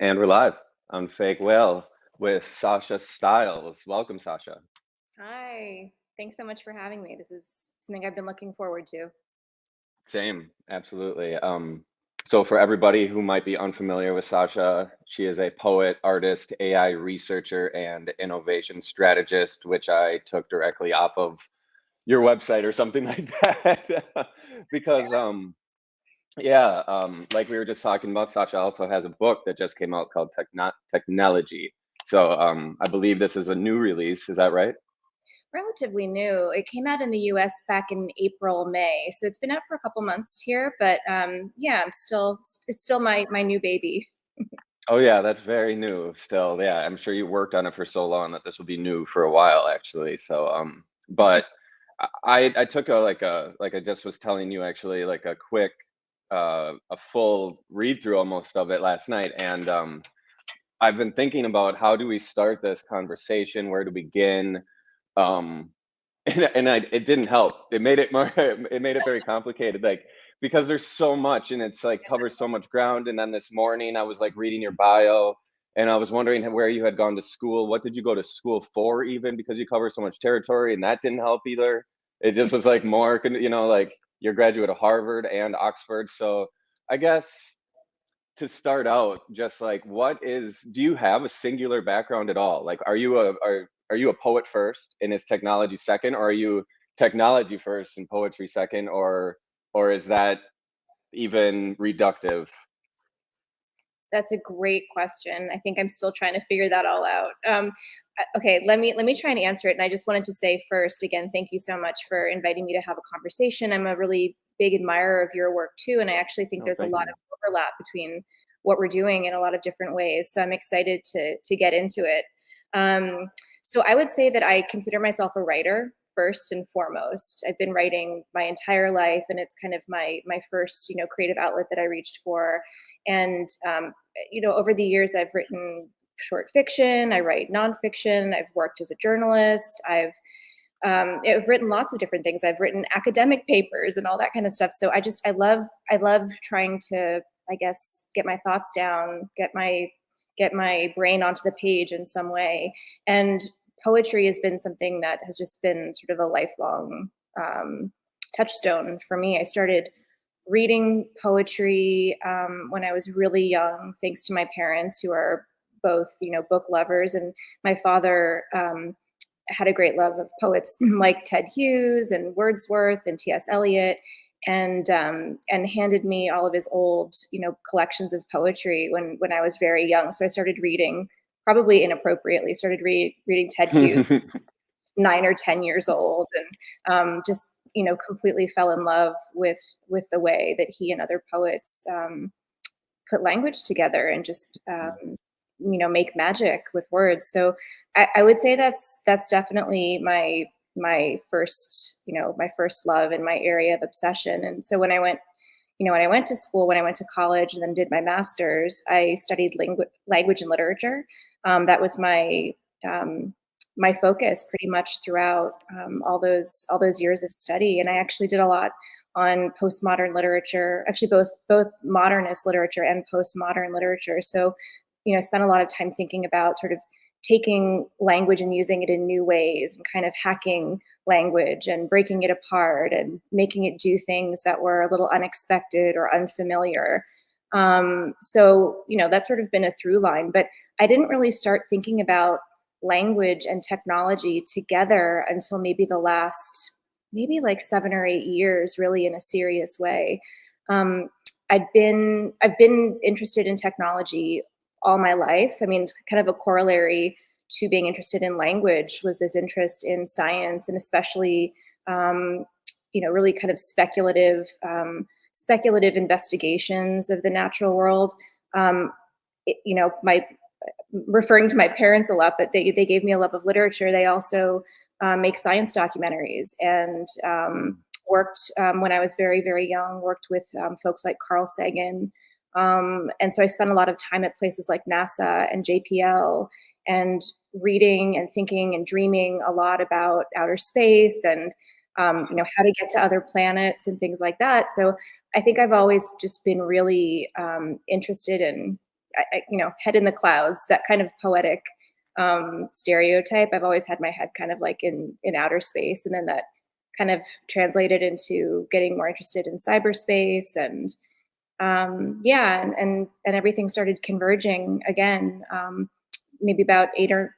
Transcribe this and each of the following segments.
And we're live on Fake Whale with Sasha Stiles. Welcome, Sasha. Hi. Thanks so much for having me. This is something I've been looking forward to. Same, absolutely. So for everybody who might be unfamiliar with Sasha, she is a poet, artist, AI researcher, and innovation strategist, which I took directly off of your website or something like that. Because like we were just talking about, Sasha also has a book that just came out called Technology. So I believe this is a new release. Is that right? Relatively new. It came out in the US back in April, May. So it's been out for a couple months here, but yeah, it's still my new baby. Oh yeah, that's very new still. Yeah, I'm sure you worked on it for so long that this will be new for a while actually. So but I took like I just was telling you actually like a quick a full read through almost of it last night, and I've been thinking about how do we start this conversation, where to begin. Um it didn't help. It made it more it made it very complicated, like, because there's so much and it's like covers so much ground. And then this morning I was like reading your bio and I was wondering where you had gone to school. What did you go to school for even? Because you cover so much territory and that didn't help either. It just was like more, like you're a graduate of Harvard and Oxford. So I guess to start out, just like do you have a singular background at all? Like are you a poet first and is technology second, or are you technology first and poetry second, or is that even reductive? That's a great question. I think I'm still trying to figure that all out. Okay, let me try and answer it. And I just wanted to say first, again, thank you so much for inviting me to have a conversation. I'm a really big admirer of your work too, and I actually think No, there's a thank lot you. of overlap between what we're doing in a lot of different ways. So I'm excited to get into it. Um, so I would say that I consider myself a writer first and foremost. I've been writing my entire life, and it's kind of my first creative outlet that I reached for. And over the years, I've written short fiction, I write nonfiction, I've worked as a journalist, I've written lots of different things. I've written academic papers and all that kind of stuff. So I love trying to, I guess, get my thoughts down, get my brain onto the page in some way. And poetry has been something that has just been sort of a lifelong touchstone for me. I started reading poetry when I was really young, thanks to my parents, who are both, book lovers. And my father had a great love of poets like Ted Hughes and Wordsworth and T.S. Eliot, and handed me all of his old, collections of poetry when I was very young. So I started reading, probably inappropriately, started reading Ted Hughes 9 or 10 years old, and just completely fell in love with the way that he and other poets put language together and just make magic with words. So I would say that's definitely my first my first love and my area of obsession. And so when I went to school, when I went to college and then did my master's, I studied language and literature. That was um, my focus pretty much throughout all those years of study. And I actually did a lot on postmodern literature, actually both modernist literature and postmodern literature. So, I spent a lot of time thinking about sort of taking language and using it in new ways and kind of hacking language and breaking it apart and making it do things that were a little unexpected or unfamiliar. So, that's sort of been a through line. But I didn't really start thinking about language and technology together until maybe the last, maybe like 7 or 8 years, really in a serious way. Um, I've been interested in technology all my life. I mean, it's kind of a corollary to being interested in language was this interest in science, and especially um, really kind of speculative investigations of the natural world. Um, my referring to my parents a lot, but they gave me a love of literature. They also make science documentaries, and worked when I was very, very young, worked with folks like Carl Sagan. And so I spent a lot of time at places like NASA and JPL, and reading and thinking and dreaming a lot about outer space, and how to get to other planets and things like that. So I think I've always just been really interested in head in the clouds, that kind of poetic stereotype. I've always had my head kind of like in outer space, and then that kind of translated into getting more interested in cyberspace, and and everything started converging again. Maybe about 7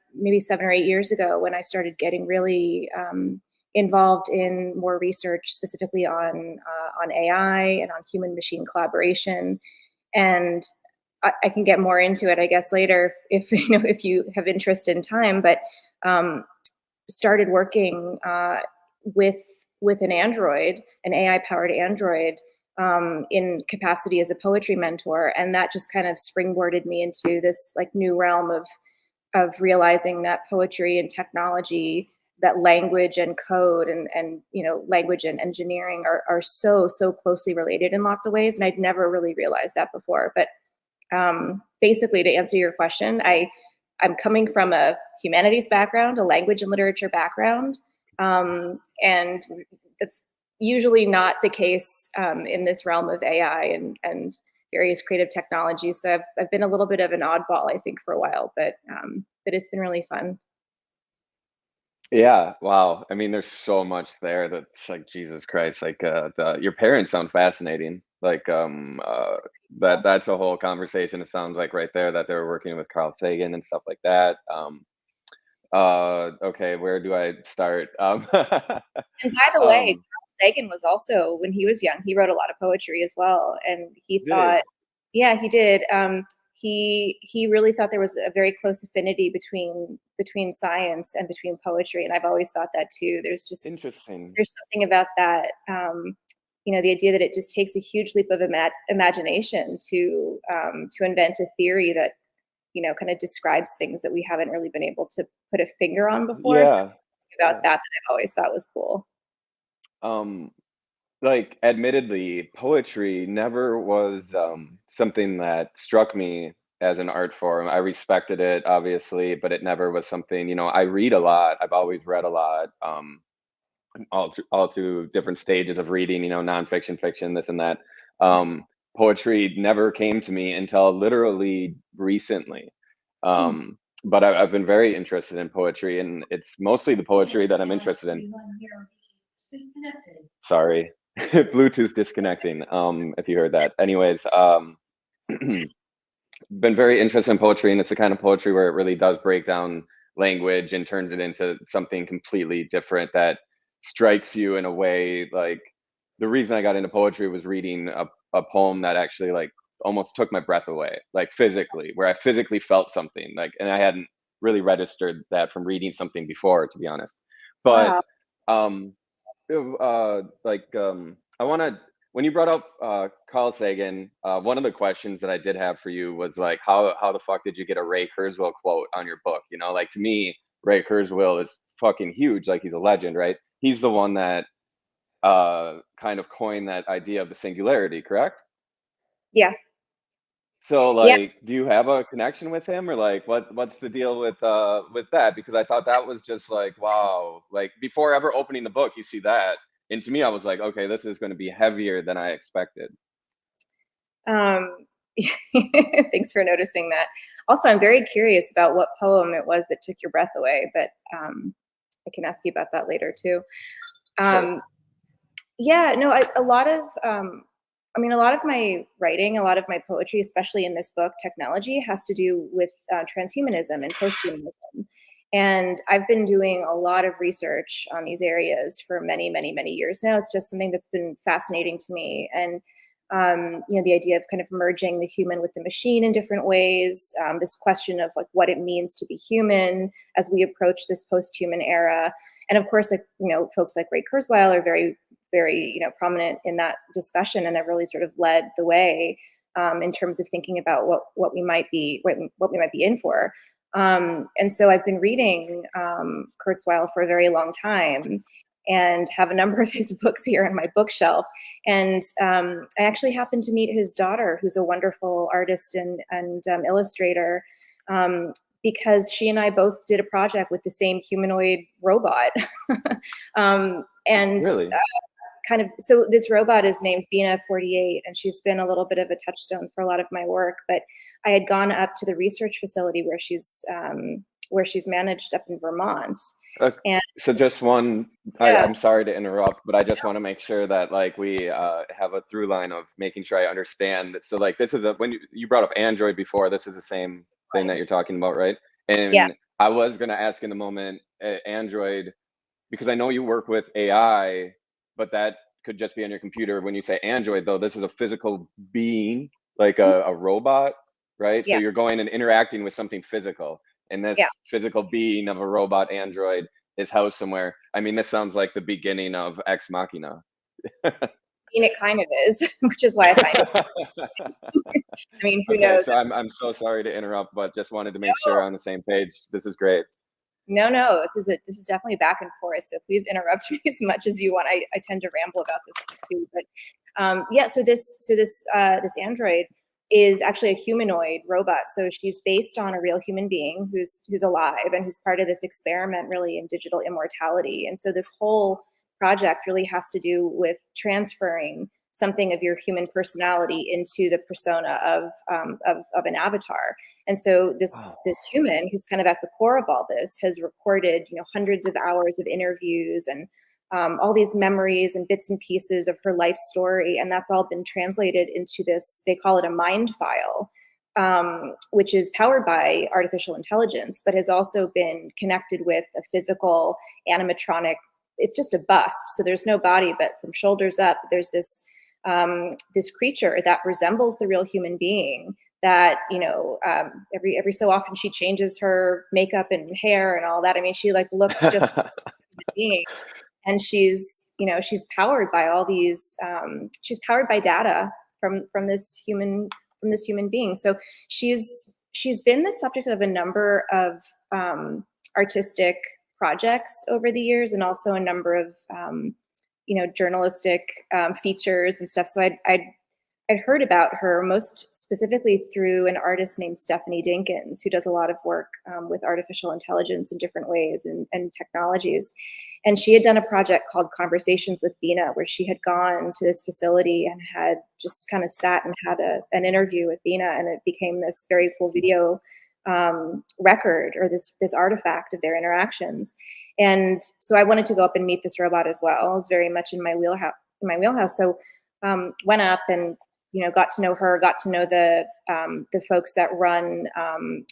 or 8 years ago, when I started getting really involved in more research, specifically on AI and on human machine collaboration. And I can get more into it, I guess, later if if you have interest in time. But started working with an android, an AI powered android, in capacity as a poetry mentor, and that just kind of springboarded me into this like new realm of realizing that poetry and technology, that language and code and language and engineering are so closely related in lots of ways, and I'd never really realized that before. But basically, to answer your question, I'm coming from a humanities background, a language and literature background, and that's usually not the case in this realm of AI and various creative technologies. So I've been a little bit of an oddball, I think, for a while, but it's been really fun. Yeah, wow. I mean, there's so much there that's like Jesus Christ. Like your parents sound fascinating. Like that's a whole conversation. It sounds like right there that they were working with Carl Sagan and stuff like that. Okay, where do I start? And by the way, Um, Carl Sagan was also, when he was young, he wrote a lot of poetry as well, and he did thought, he? yeah, he did. He really thought there was a very close affinity between science and between poetry, and I've always thought that too. Interesting. There's something about that. The idea that it just takes a huge leap of imagination to invent a theory that kind of describes things that we haven't really been able to put a finger on before. So Yeah. about Yeah. that I've always thought was cool. Um, like, admittedly, poetry never was something that struck me as an art form. I respected it, obviously, but it never was something, I read a lot. I've always read a lot, all through different stages of reading, nonfiction, fiction, this and that. Um, Poetry never came to me until literally recently. But I've been very interested in poetry, and it's mostly the poetry that I'm interested in. Sorry, Bluetooth disconnecting. If you heard that. Anyways, been very interested in poetry, and it's the kind of poetry where it really does break down language and turns it into something completely different that strikes you in a way. Like, the reason I got into poetry was reading a poem that actually like almost took my breath away, like physically, where I physically felt something, like, and I hadn't really registered that from reading something before, to be honest. But Wow. um I want to, when you brought up Carl Sagan, one of the questions that I did have for you was like, how the fuck did you get a Ray Kurzweil quote on your book? Like, to me, Ray Kurzweil is fucking huge. Like, he's a legend, right? He's the one that kind of coined that idea of the singularity, correct? Yeah. So, Yeah. like, do you have a connection with him, or like, what's the deal with that? Because I thought that was just like, wow. Like, before ever opening the book, you see that, and to me, I was like, okay, this is going to be heavier than I expected. Um, Thanks for noticing that. Also, I'm very curious about what poem it was that took your breath away, but I can ask you about that later too. Sure. Um, yeah, no, a lot of my writing, a lot of my poetry, especially in this book, Technology, has to do with transhumanism and posthumanism. And I've been doing a lot of research on these areas for many, many, many years now. It's just something that's been fascinating to me. And the idea of kind of merging the human with the machine in different ways, this question of like what it means to be human as we approach this post-human era. And of course, like, folks like Ray Kurzweil are very prominent in that discussion, and have really sort of led the way in terms of thinking about what we might be in for. And so I've been reading Kurzweil for a very long time, and have a number of his books here on my bookshelf. And I actually happened to meet his daughter, who's a wonderful artist and illustrator, because she and I both did a project with the same humanoid robot. And Really? kind of, so this robot is named Bina 48, and she's been a little bit of a touchstone for a lot of my work. But I had gone up to the research facility where she's managed up in Vermont, Uh, and so just one, yeah, I'm sorry to interrupt, but I just want to make sure that like we have a through line of making sure I understand. So like this is when you brought up Android before, this is the same thing that you're talking about, right? And yes, I was going to ask in the moment, Android, because I know you work with AI, but that could just be on your computer. When you say Android, though, this is a physical being, like a robot, right? So yeah, you're going and interacting with something physical, and yeah. this physical being of a robot android is housed somewhere. I mean, this sounds like the beginning of Ex Machina. I mean, it kind of is, which is why I find it. I mean, who Okay, knows? so I'm so sorry to interrupt, but just wanted to make sure we're on the same page. This is great. No, no, this is definitely back and forth. So please interrupt me as much as you want. I tend to ramble about this too, but yeah. So this android is actually a humanoid robot. So she's based on a real human being who's alive and who's part of this experiment, really, in digital immortality. And so this whole project really has to do with transferring something of your human personality into the persona of an avatar. And so Wow. this human, who's kind of at the core of all this, has recorded, hundreds of hours of interviews and all these memories and bits and pieces of her life story, and that's all been translated into this. They call it a mind file, which is powered by artificial intelligence, but has also been connected with a physical animatronic. It's just a bust, so there's no body, but from shoulders up, there's this creature that resembles the real human being, that every so often she changes her makeup and hair and all that. I mean, she like looks just like a human being, and she's powered by all these. She's powered by data from this human being. So she's been the subject of a number of artistic projects over the years, and also a number of journalistic features and stuff. So I'd heard about her most specifically through an artist named Stephanie Dinkins, who does a lot of work with artificial intelligence in different ways and technologies. And she had done a project called Conversations with Bina, where she had gone to this facility and had just kind of sat and had an interview with Bina, and it became this very cool video record, or this artifact of their interactions. And so I wanted to go up and meet this robot as well. It was very much in my wheelhouse. So went up and got to know her, got to know the folks that run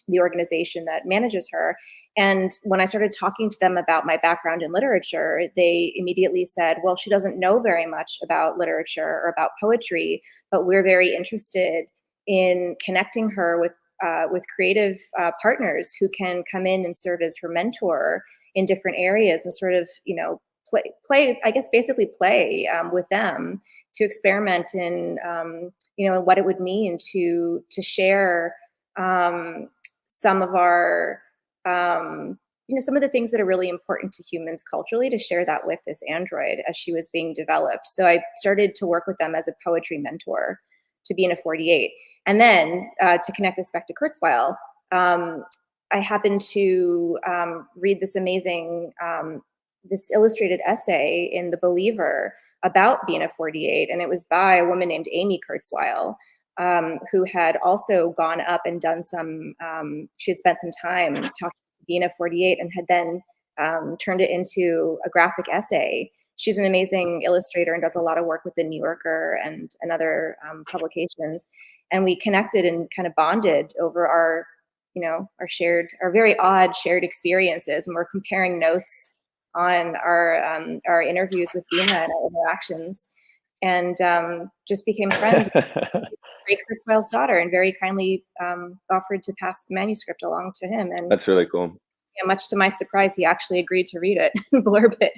the organization that manages her. And when I started talking to them about my background in literature, they immediately said, well, she doesn't know very much about literature or about poetry, but we're very interested in connecting her with creative partners who can come in and serve as her mentor in different areas, and sort of play, I guess, basically play with them to experiment in what it would mean to share some of our some of the things that are really important to humans culturally, to share that with this android as she was being developed. So I started to work with them as a poetry mentor to Bina 48. And then to connect this back to Kurzweil, I happened to read this amazing, this illustrated essay in The Believer about Bina 48, and it was by a woman named Amy Kurzweil, who had also gone up and done some, she had spent some time talking to Bina 48 and had then turned it into a graphic essay. She's an amazing illustrator and does a lot of work with the New Yorker and other publications. And we connected and kind of bonded over our very odd shared experiences, and we're comparing notes on our interviews with Bina and our interactions, and just became friends. Ray Kurzweil's daughter, and very kindly offered to pass the manuscript along to him. And That's really cool. much to my surprise, he actually agreed to read it and blurb it.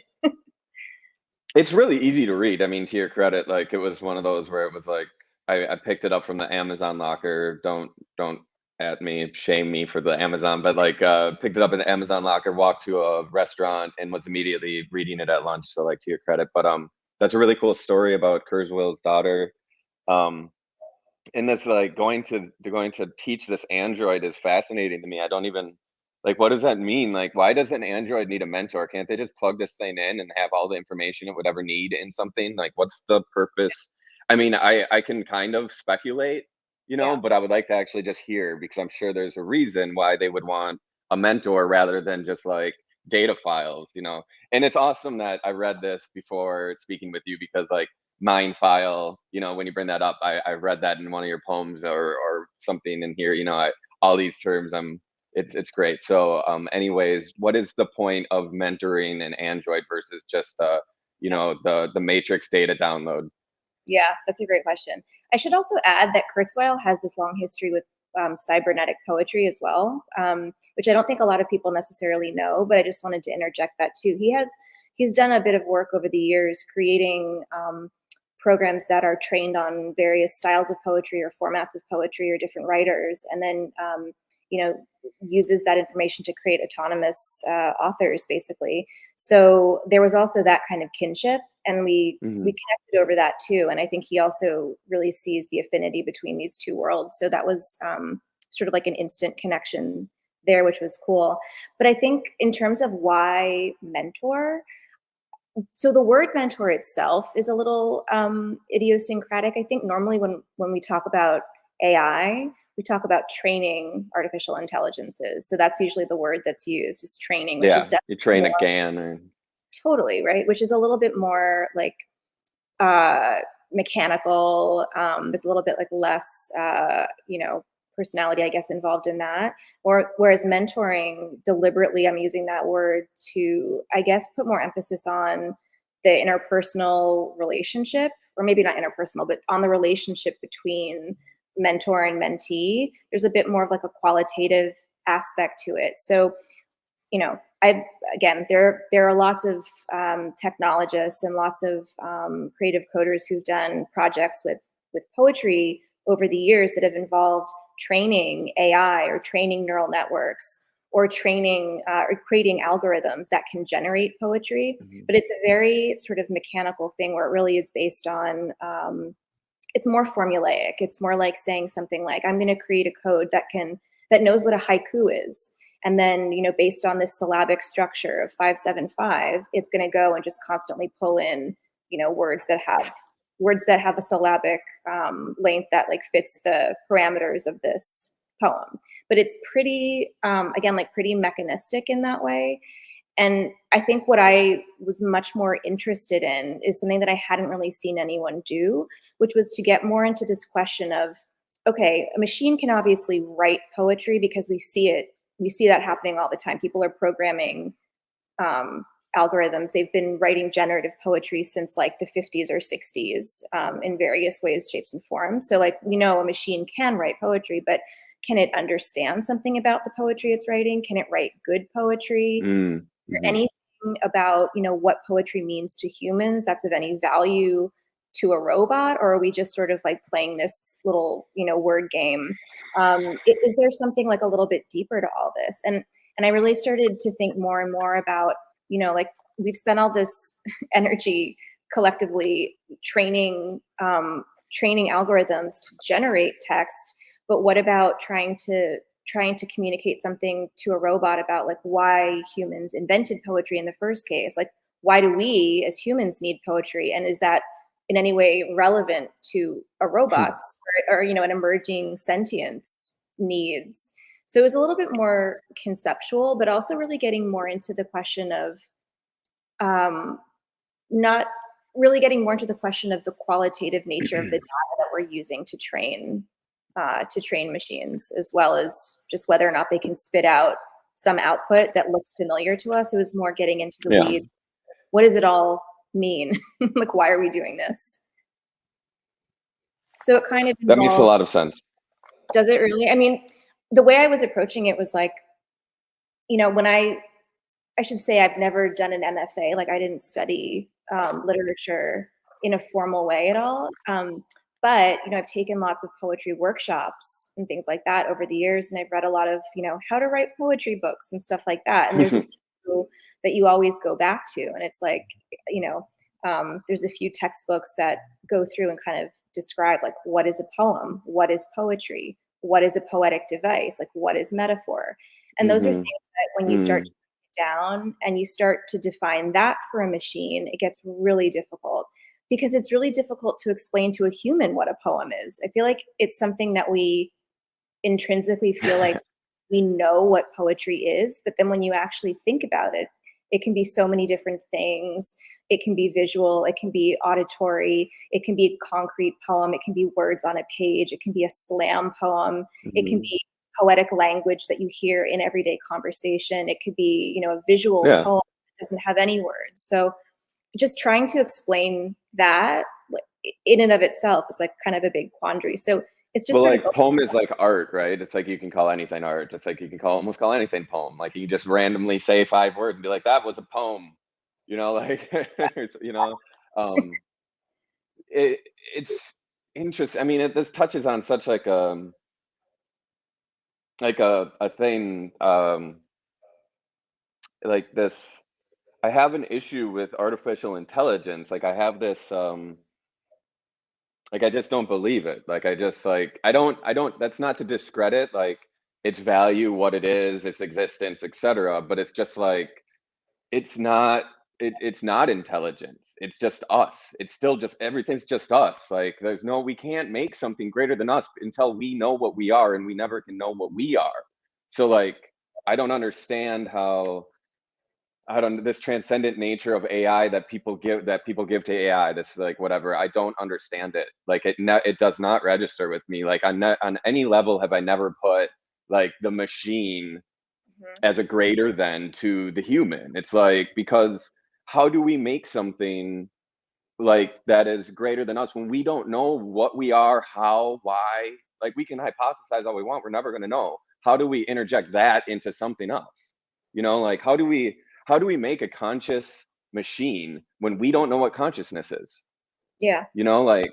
It's really easy to read. I mean, to your credit, like it was one of those where it was like I picked it up from the Amazon locker. Don't at me, shame me for the Amazon, but like picked it up in the Amazon locker, walked to a restaurant, and was immediately reading it at lunch. So like to your credit, but that's a really cool story about Kurzweil's daughter. Um, and this like going to teach this android is fascinating to me. I don't even Like, what does that mean? Like, why does an Android need a mentor? Can't they just plug this thing in and have all the information it would ever need in something? Like, what's the purpose? I mean, I can kind of speculate, Yeah. but I would like to actually just hear, because I'm sure there's a reason why they would want a mentor rather than just like data files. And it's awesome that I read this before speaking with you, because like mind file, when you bring that up, I read that in one of your poems, or something in here, all these terms, it's great. So, anyways, what is the point of mentoring an Android versus just the matrix data download? Yeah, that's a great question. I should also add that Kurzweil has this long history with cybernetic poetry as well, which I don't think a lot of people necessarily know, but I just wanted to interject that too. He's done a bit of work over the years creating programs that are trained on various styles of poetry or formats of poetry or different writers, and then you know uses that information to create autonomous authors, basically. So there was also that kind of kinship, and we Hmm. connected over that too. And I think he also really sees the affinity between these two worlds. So that was sort of like an instant connection there, which was cool. But I think in terms of why mentor, so the word mentor itself is a little idiosyncratic. I think normally when we talk about AI, we talk about training artificial intelligences. So that's usually the word that's used, is training, which is Yeah, definitely you train more a GAN, or totally right, which is a little bit more like uh, mechanical. There's a little bit like less, personality, I guess, involved in that. Or whereas mentoring, deliberately, I'm using that word to, I guess, put more emphasis on the interpersonal relationship, or maybe not interpersonal, but on the relationship between mentor and mentee. There's a bit more of like a qualitative aspect to it. So I again, there are lots of technologists and lots of creative coders who've done projects with poetry over the years that have involved training AI or training neural networks or training or creating algorithms that can generate poetry. Mhm. But it's a very sort of mechanical thing where it really is based on. It's more formulaic. It's more like saying something like, "I'm going to create a code that knows what a haiku is." And then, based on this syllabic structure of 575, it's going to go and just constantly pull in, words that have a syllabic length that like fits the parameters of this poem. But it's pretty, again, like pretty mechanistic in that way. And I think what I was much more interested in is something that I hadn't really seen anyone do, which was to get more into this question of, okay, a machine can obviously write poetry because we see that happening all the time. People are programming um, algorithms. They've been writing generative poetry since like the 50s or 60s in various ways, shapes, and forms. So like we know a machine can write poetry, but can it understand something about the poetry it's writing? Can it write good poetry? Mm, mhm. Anything about what poetry means to humans that's of any value to a robot, or are we just sort of like playing this little word game? Is there something like a little bit deeper to all this? And I really started to think more and more about like we've spent all this energy collectively training algorithms to generate text, but what about trying to communicate something to a robot about like why humans invented poetry in the first case? Like, why do we as humans need poetry? And is that in any way relevant to a robot's or an emerging sentience needs? So it was a little bit more conceptual, but also really getting more into the question of um, not really getting more into the question of the qualitative nature of the data that we're using to train machines, as well as just whether or not they can spit out some output that looks familiar to us. It was more getting into the Yeah, weeds. What does it all mean? Like, why are we doing this? So it kind of that makes a involved. lot of sense. Does it really? I mean, the way I was approaching it was like, when I should say I've never done an MFA. Like I didn't study literature in a formal way at all. But I've taken lots of poetry workshops and things like that over the years, and I've read a lot of how to write poetry books and stuff like that. And there's a few that you always go back to, and it's like there's a few textbooks that go through and kind of describe like what is a poem, what is poetry, what is a poetic device, like what is metaphor. And those are things Mm-hmm. that when you start to break it down and you start to define that for a machine, it gets really difficult because it's really difficult to explain to a human what a poem is. I feel like it's something that we intrinsically feel like we know what poetry is, but then when you actually think about it, it can be so many different things. It can be visual, it can be auditory, it can be a concrete poem, it can be words on a page, it can be a slam poem, it can Mm-hmm. be poetic language that you hear in everyday conversation. It could be, a visual Yeah. poem that doesn't have any words. So just trying to explain that in and of itself is like kind of a big quandary. So it's just Well, sort of like poem is like art, right? It's like you can call anything art. It's like you can almost call anything poem. Like you can just randomly say 5 words and be like, that was a poem. Like um it it's interesting. I mean, this touches on such like a thing like this. I have an issue with artificial intelligence. Like I have this like I just don't believe it. Like I just like I don't that's not to discredit like its value, what it is, its existence, etc. But it's just like it's not it's not intelligence. It's just us. It's still just everything's just us. Like we can't make something greater than us until we know what we are, and we never can know what we are. So like I don't understand how I don't this transcendent nature of AI that people give to AI. This like whatever. I don't understand it. Like it does not register with me. Like on any level have I never put like the machine Mhm. as a greater than to the human. It's like because how do we make something like that is greater than us when we don't know what we are, how, why? Like we can hypothesize all we want. We're never going to know. How do we interject that into something else? Like how do we make a conscious machine when we don't know what consciousness is? Yeah, Like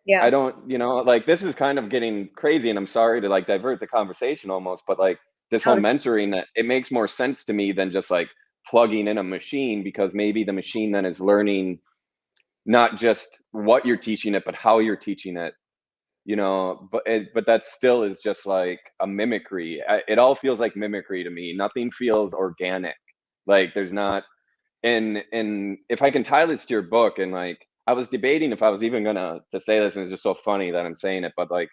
I yeah. don't, like this is kind of getting crazy and I'm sorry to like divert the conversation almost, but like this No, whole mentoring that it makes more sense to me than just like plugging in a machine because maybe the machine then is learning not just what you're teaching it, but how you're teaching it, but that still is just like a mimicry. It all feels like mimicry to me. Nothing feels organic. Like there's not, and if I can tie this to your book, and like I was debating if I was even gonna to say this, and it's just so funny that I'm saying it, but like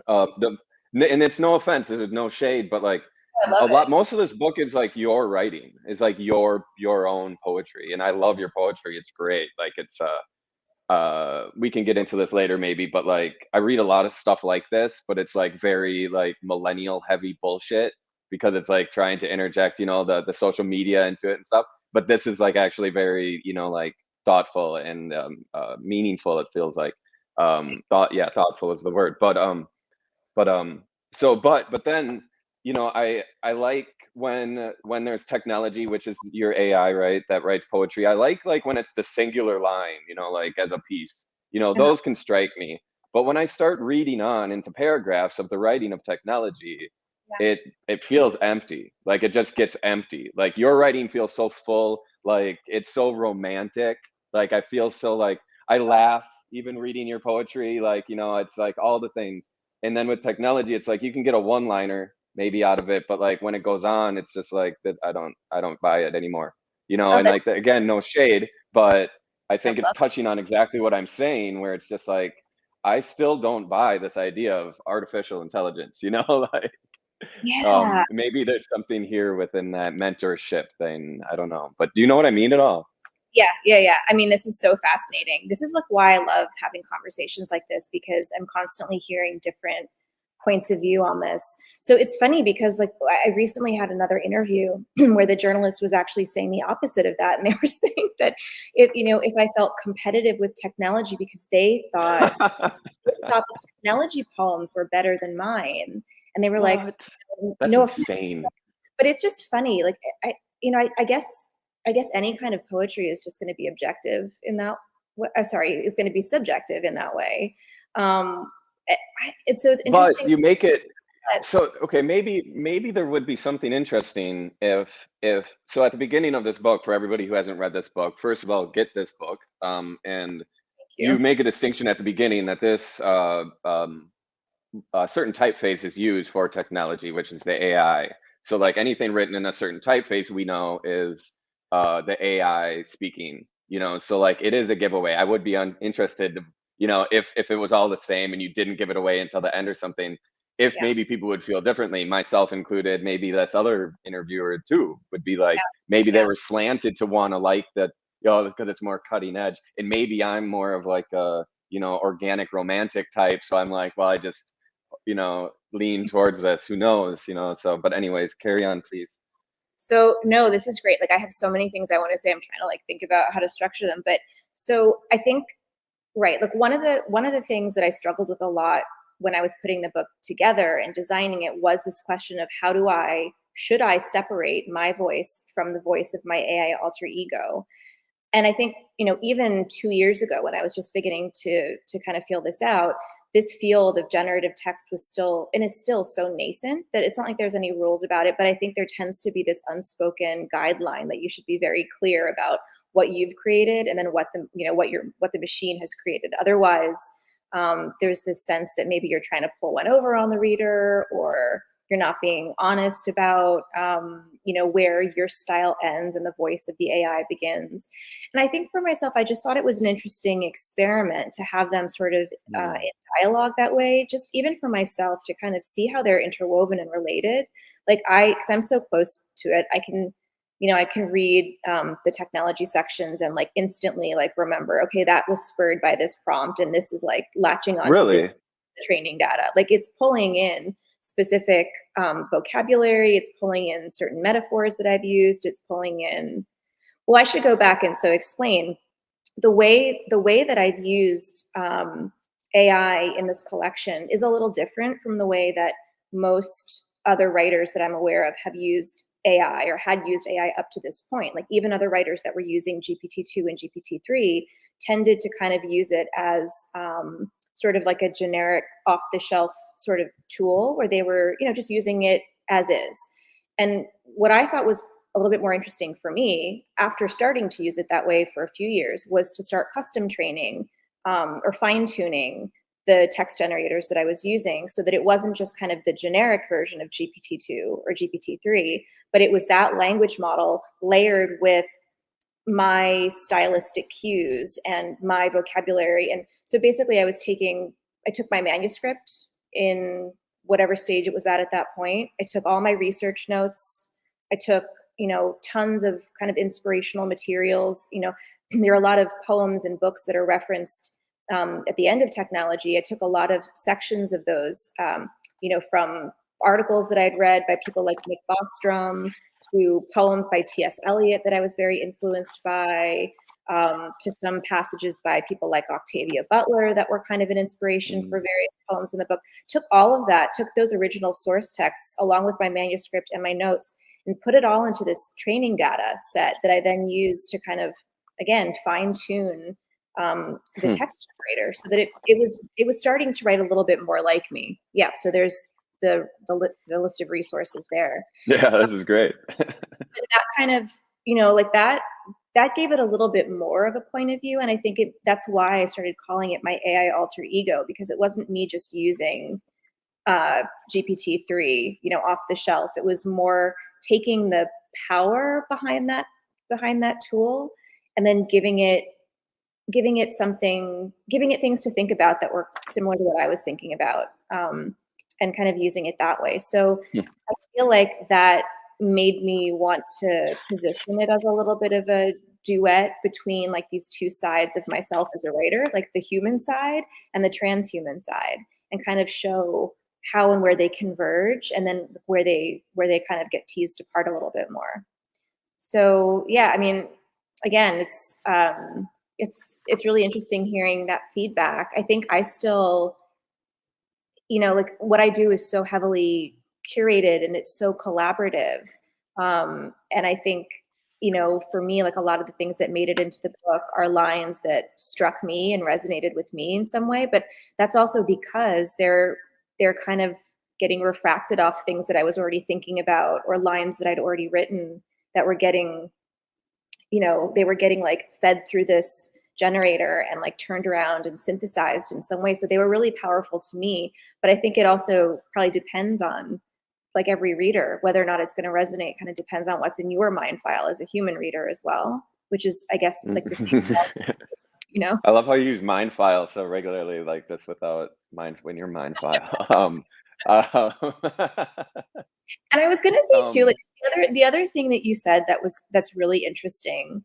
the and it's no offense, there's no shade, but like I love it. most of this book is like your writing, is like your own poetry, and I love your poetry. It's great. Like it's we can get into this later maybe, but like I read a lot of stuff like this, but it's like very like millennial heavy bullshit because it's like trying to interject the social media into it and stuff, but this is like actually very like thoughtful and meaningful. It feels like thoughtful is the word, but so but then I like when there's technology, which is your AI, right, that writes poetry. I like when it's the singular line, like as a piece, Uh-huh. those can strike me. But when I start reading on into paragraphs of the writing of technology, Yeah. it feels empty. Like it just gets empty. Like your writing feels so full, like it's so romantic. Like I feel so like I laugh even reading your poetry, like it's like all the things. And then with technology, it's like you can get a one liner maybe out of it, but like when it goes on, it's just like that I don't buy it anymore. Oh, And that's like again, no shade, but I I think it's love. touching on exactly what I'm saying, where it's just like I still don't buy this idea of artificial intelligence, like Yeah. maybe there's something here within that mentorship thing. I don't know. But do you know what I mean at all? Yeah, yeah, yeah. I mean, this is so fascinating. This is like why I love having conversations like this because I'm constantly hearing different points of view on this. So it's funny because like I recently had another interview where the journalist was actually saying the opposite of that, and they were saying that if I felt competitive with technology because they thought the technology poems were better than mine, and they were like, What? That's no offense, insane. but it's just funny. Like I guess any kind of poetry is just going to be objective in that. Sorry, is going to be subjective in that way. Um, so it's But interesting you make it that so okay, maybe there would be something interesting if so at the beginning of this book, for everybody who hasn't read this book, first of all, get this book. And thank you you. make a distinction at the beginning that this certain typeface is used for technology, which is the AI. So like anything written in a certain typeface, we know is the AI speaking. So like it is a giveaway. I would be interested to, if it was all the same and you didn't give it away until the end or something, if maybe Yes. people would feel differently, myself included, maybe this other interviewer too, would be like, Yeah. maybe they Yes. were slanted to want to like that, because it's more cutting edge. And maybe I'm more of like a, organic romantic type. So I'm like, well, I just, lean towards this. Who knows? So, but anyways, carry on, please. So no, this is great. Like I have so many things I want to say. I'm trying to like think about how to structure them. But so I think right, like one of the things that I struggled with a lot when I was putting the book together and designing it was this question of should I separate my voice from the voice of my AI alter ego? And I think, even 2 years ago when I was just beginning to kind of feel this out, this field of generative text was still and is still so nascent that it's not like there's any rules about it. But I think there tends to be this unspoken guideline that you should be very clear about what you've created and then what the machine has created. Otherwise, there's this sense that maybe you're trying to pull one over on the reader, or you're not being honest about where your style ends and the voice of the AI begins. And I think for myself, I just thought it was an interesting experiment to have them sort of Mm. in dialogue that way, just even for myself to kind of see how they're interwoven and related. Like because I'm so close to it, I can read the technology sections and like instantly like remember, okay, that was spurred by this prompt and this is like latching onto this Really? training data. Like it's pulling in specific vocabulary, it's pulling in certain metaphors that I've used, it's pulling in, well, I should go back and so explain the way that I've used AI in this collection is a little different from the way that most other writers that I'm aware of have used AI or had used AI up to this point. Like even other writers that were using GPT-2 and GPT-3 tended to kind of use it as sort of like a generic off-the-shelf sort of tool where they were, just using it as is. And what I thought was a little bit more interesting for me after starting to use it that way for a few years was to start custom training or fine tuning the text generators that I was using so that it wasn't just kind of the generic version of GPT-2 or GPT-3, but it was that language model layered with my stylistic cues and my vocabulary. And so basically I took my manuscript in whatever stage it was at that point. I took all my research notes. I took, tons of kind of inspirational materials. There are a lot of poems and books that are referenced at the end of technology. I took a lot of sections of those, from articles that I'd read by people like Nick Bostrom to poems by T.S. Eliot that I was very influenced by, to some passages by people like Octavia Butler that were kind of an inspiration for Mm. various poems in the book. Took all of that, took those original source texts along with my manuscript and my notes, and put it all into this training data set that I then used to kind of, again, fine tune the Hmm. text generator so that it was starting to write a little bit more like me. Yeah, so there's the list of resources there. Yeah, this is great. That kind of, like that gave it a little bit more of a point of view. And I think that's why I started calling it my AI alter ego, because it wasn't me just using GPT-3, off the shelf. It was more taking the power behind that tool and then giving it things to think about that were similar to what I was thinking about, and kind of using it that way. So I feel like that made me want to position it as a little bit of a duet between like these two sides of myself as a writer, like the human side and the transhuman side, and kind of show how and where they converge and then where they kind of get teased apart a little bit more. So yeah, I mean, again, it's really interesting hearing that feedback. I think I still, like what I do is so heavily curated and it's so collaborative. And I think, for me, like a lot of the things that made it into the book are lines that struck me and resonated with me in some way. But that's also because they're kind of getting refracted off things that I was already thinking about or lines that I'd already written that were getting, they were getting like fed through this generator and like turned around and synthesized in some way. So they were really powerful to me. But I think it also probably depends on like every reader, whether or not it's going to resonate kind of depends on what's in your mind file as a human reader as well, which is, I guess, like the same, you know? I love how you use mind file so regularly like this without mind when you're mind file. Uh, And I was gonna say too, um, like the other thing that you said that's really interesting,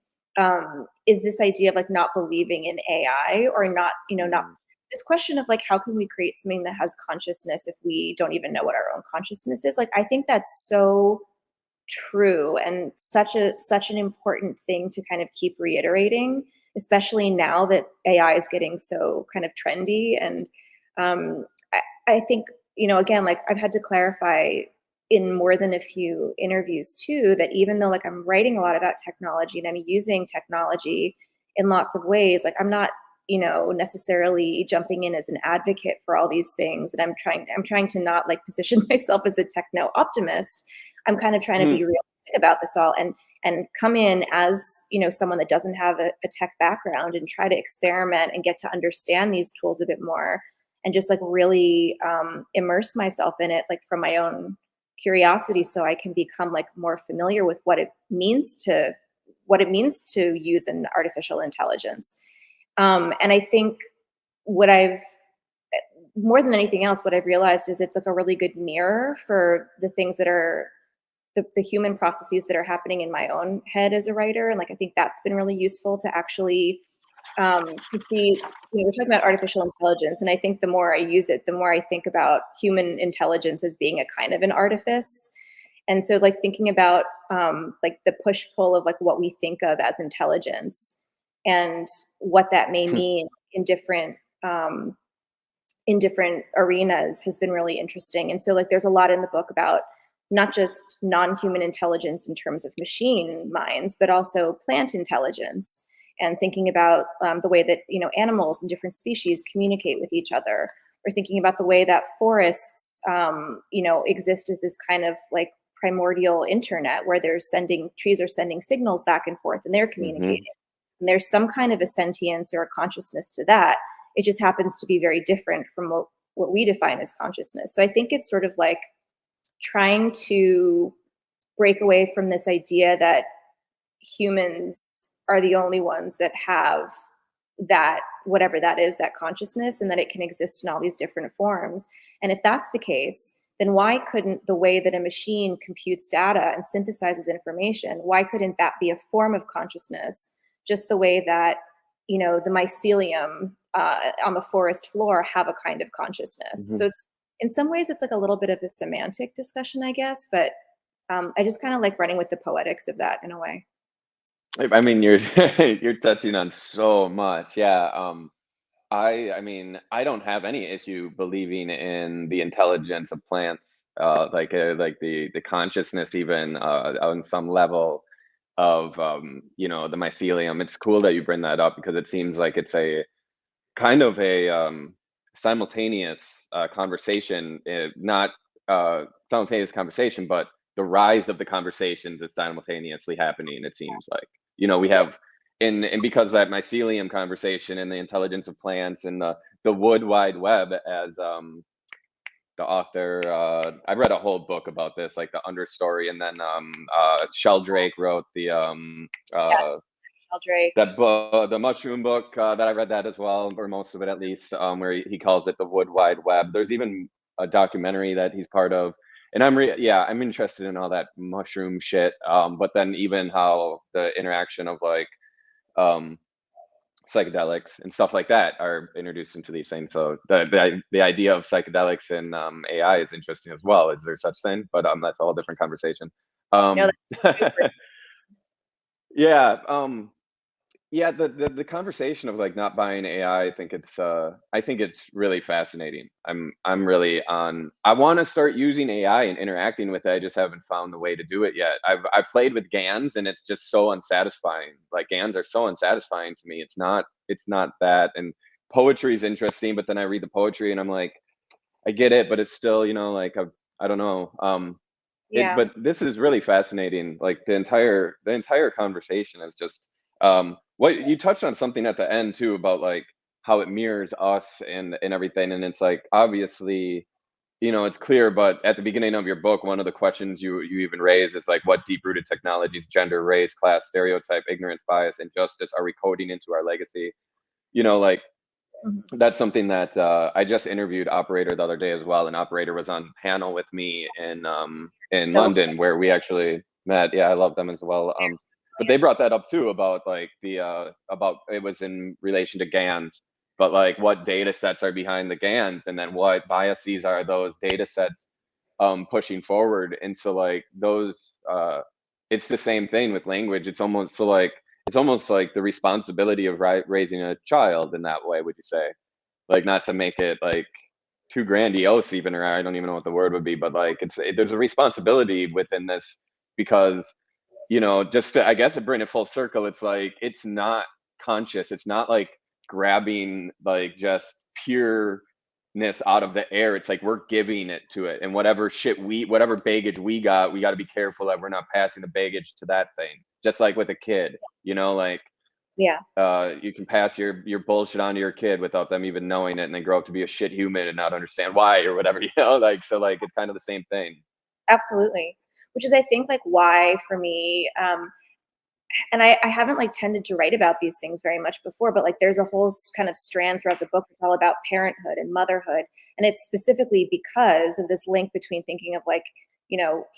is this idea of like not believing in AI or not, not mm, this question of like how can we create something that has consciousness if we don't even know what our own consciousness is? Like I think that's so true and such an important thing to kind of keep reiterating, especially now that AI is getting so kind of trendy. And I think, again, like I've had to clarify in more than a few interviews too, that even though like I'm writing a lot about technology and I'm using technology in lots of ways, like I'm not, necessarily jumping in as an advocate for all these things. And I'm trying to not like position myself as a techno optimist. I'm kind of trying to be realistic about this all and come in as, someone that doesn't have a tech background and try to experiment and get to understand these tools a bit more and just like really immerse myself in it, like from my own curiosity, so I can become like more familiar with what it means to use an artificial intelligence. And I think what I've more than anything else, what I've realized is it's like a really good mirror for the things that are the human processes that are happening in my own head as a writer. And like I think that's been really useful to actually to see, we're talking about artificial intelligence, and I think the more I use it, the more I think about human intelligence as being a kind of an artifice. And so like thinking about like the push pull of like what we think of as intelligence and what that may mean um, in different arenas has been really interesting. And so like there's a lot in the book about not just non-human intelligence in terms of machine minds, but also plant intelligence and thinking about the way that animals and different species communicate with each other, or thinking about the way that forests exist as this kind of like primordial internet where trees are sending signals back and forth and they're mhm. communicating. And there's some kind of a sentience or a consciousness to that. It just happens to be very different from what we define as consciousness. So I think it's sort of like trying to break away from this idea that humans are the only ones that have that, whatever that is, that consciousness, and that it can exist in all these different forms. And if that's the case, then why couldn't the way that a machine computes data and synthesizes information, why couldn't that be a form of consciousness, just the way that the mycelium on the forest floor have a kind of consciousness? Mhm. So it's, in some ways it's like a little bit of a semantic discussion, I guess, but I just kind of like running with the poetics of that in a way. I mean, you're you're touching on so much. Yeah. I mean, I don't have any issue believing in the intelligence of plants, like the consciousness, even on some level of the mycelium. It's cool that you bring that up because it seems like it's a kind of a simultaneous conversation, not simultaneous conversation, but the rise of the conversations is simultaneously happening. It seems like we Yeah. have, and because that mycelium conversation and the intelligence of plants and the wood wide web, as the author, I read a whole book about this, like the understory, and then Sheldrake wrote the Yes. Sheldrake. that book, the mushroom book, that I read that as well, or most of it at least, where he calls it the wood wide web. There's even a documentary that he's part of, and I'm interested in all that mushroom shit. But then even how the interaction of like um, psychedelics and stuff like that are introduced into these things. So the idea of psychedelics and AI is interesting as well. Is there such thing? But that's a whole different conversation. No, Um, that's super. yeah. Yeah, the conversation of like not buying AI, I think it's really fascinating. I'm really on I want to start using AI and interacting with it. I just haven't found the way to do it yet. I've played with GANs and it's just so unsatisfying. Like GANs are so unsatisfying to me. It's not that. And poetry is interesting, but then I read the poetry and I'm like, I get it, but it's still, like I don't know. Yeah. But this is really fascinating. Like the entire conversation is just what you touched on something at the end too about like how it mirrors us and everything. And it's like obviously it's clear, but at the beginning of your book, one of the questions you even raise is like, what deep-rooted technologies, gender, race, class, stereotype, ignorance, bias, injustice are we coding into our legacy? Like Mhm. that's something that I just interviewed Operator the other day as well, and Operator was on panel with me in So London where we actually met. Yeah, I love them as well. But they brought that up too about like the about it was in relation to GANs, but like what data sets are behind the GANs, and then what biases are those data sets pushing forward. And so like those it's the same thing with language. It's almost like the responsibility of raising a child in that way, would you say? Like, not to make it like too grandiose even, or I don't even know what the word would be, but like there's a responsibility within this because just to, I guess, to bring it full circle, it's like it's not conscious. It's not like grabbing like just pureness out of the air. It's like we're giving it to it, and whatever baggage we got to be careful that we're not passing the baggage to that thing. Just like with a kid, like yeah, you can pass your bullshit on to your kid without them even knowing it, and then grow up to be a shit human and not understand why or whatever. Like so, like it's kind of the same thing. absolutely. Which is, I think, like why for me, and I haven't like tended to write about these things very much before, but like there's a whole kind of strand throughout the book that's all about parenthood and motherhood. And it's specifically because of this link between thinking of like,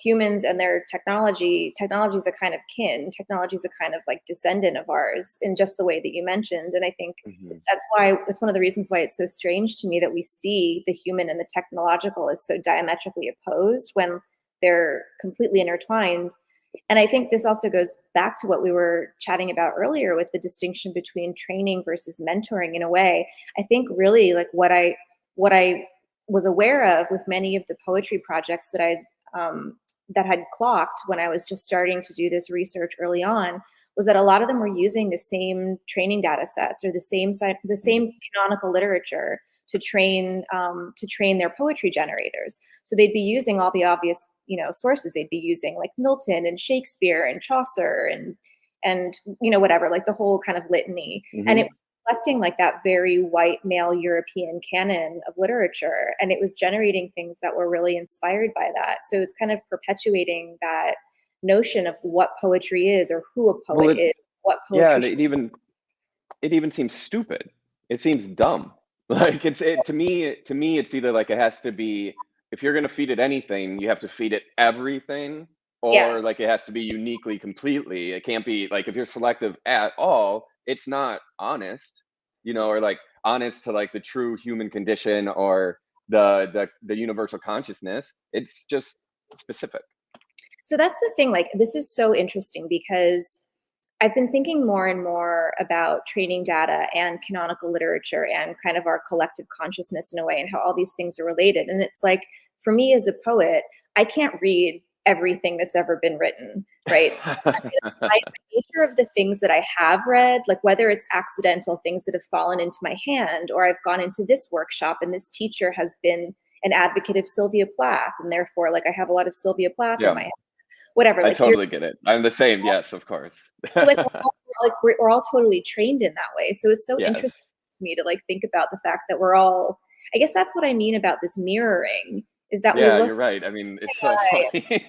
humans and their technology. Technology is a kind of kin. Technology is a kind of like descendant of ours in just the way that you mentioned. And I think Hmm. that's one of the reasons why it's so strange to me that we see the human and the technological as so diametrically opposed when they're completely intertwined. And I think this also goes back to what we were chatting about earlier with the distinction between training versus mentoring in a way. I think really like what I was aware of with many of the poetry projects that had clocked when I was just starting to do this research early on was that a lot of them were using the same training data sets or the same canonical literature to train their poetry generators. So they'd be using all the obvious sources. They'd be using like Milton and Shakespeare and Chaucer and whatever, like the whole kind of litany. And it Hmm. was reflecting like that very white male European canon of literature, and it was generating things that were really inspired by that. So it's kind of perpetuating that notion of what poetry is or who a Well, poet is, what yeah, poetry and should. it even seems stupid. It seems dumb. Like to me, it's either like it has to be, if you're gonna feed it anything, you have to feed it everything, Yeah, or like it has to be uniquely, completely. It can't be like if you're selective at all, it's not honest, or like honest to like the true human condition or the universal consciousness. It's just specific. so that's the thing. Like, this is so interesting because I've been thinking more and more about training data and canonical literature and kind of our collective consciousness in a way, and how all these things are related. And it's like, for me as a poet, I can't read everything that's ever been written, right? So by the nature of the things that I have read, like whether it's accidental things that have fallen into my hand, or I've gone into this workshop and this teacher has been an advocate of Sylvia Plath, and therefore, like I have a lot of Sylvia Plath in Yeah, my head. Whatever, I like you're totally get it. I'm the same. Yes, of course. so like we're all totally trained in that way. So it's so Yes. interesting to me to like think about the fact that we're all. I guess that's what I mean about this mirroring is that we Yeah, look you're right. I mean, it's so at funny.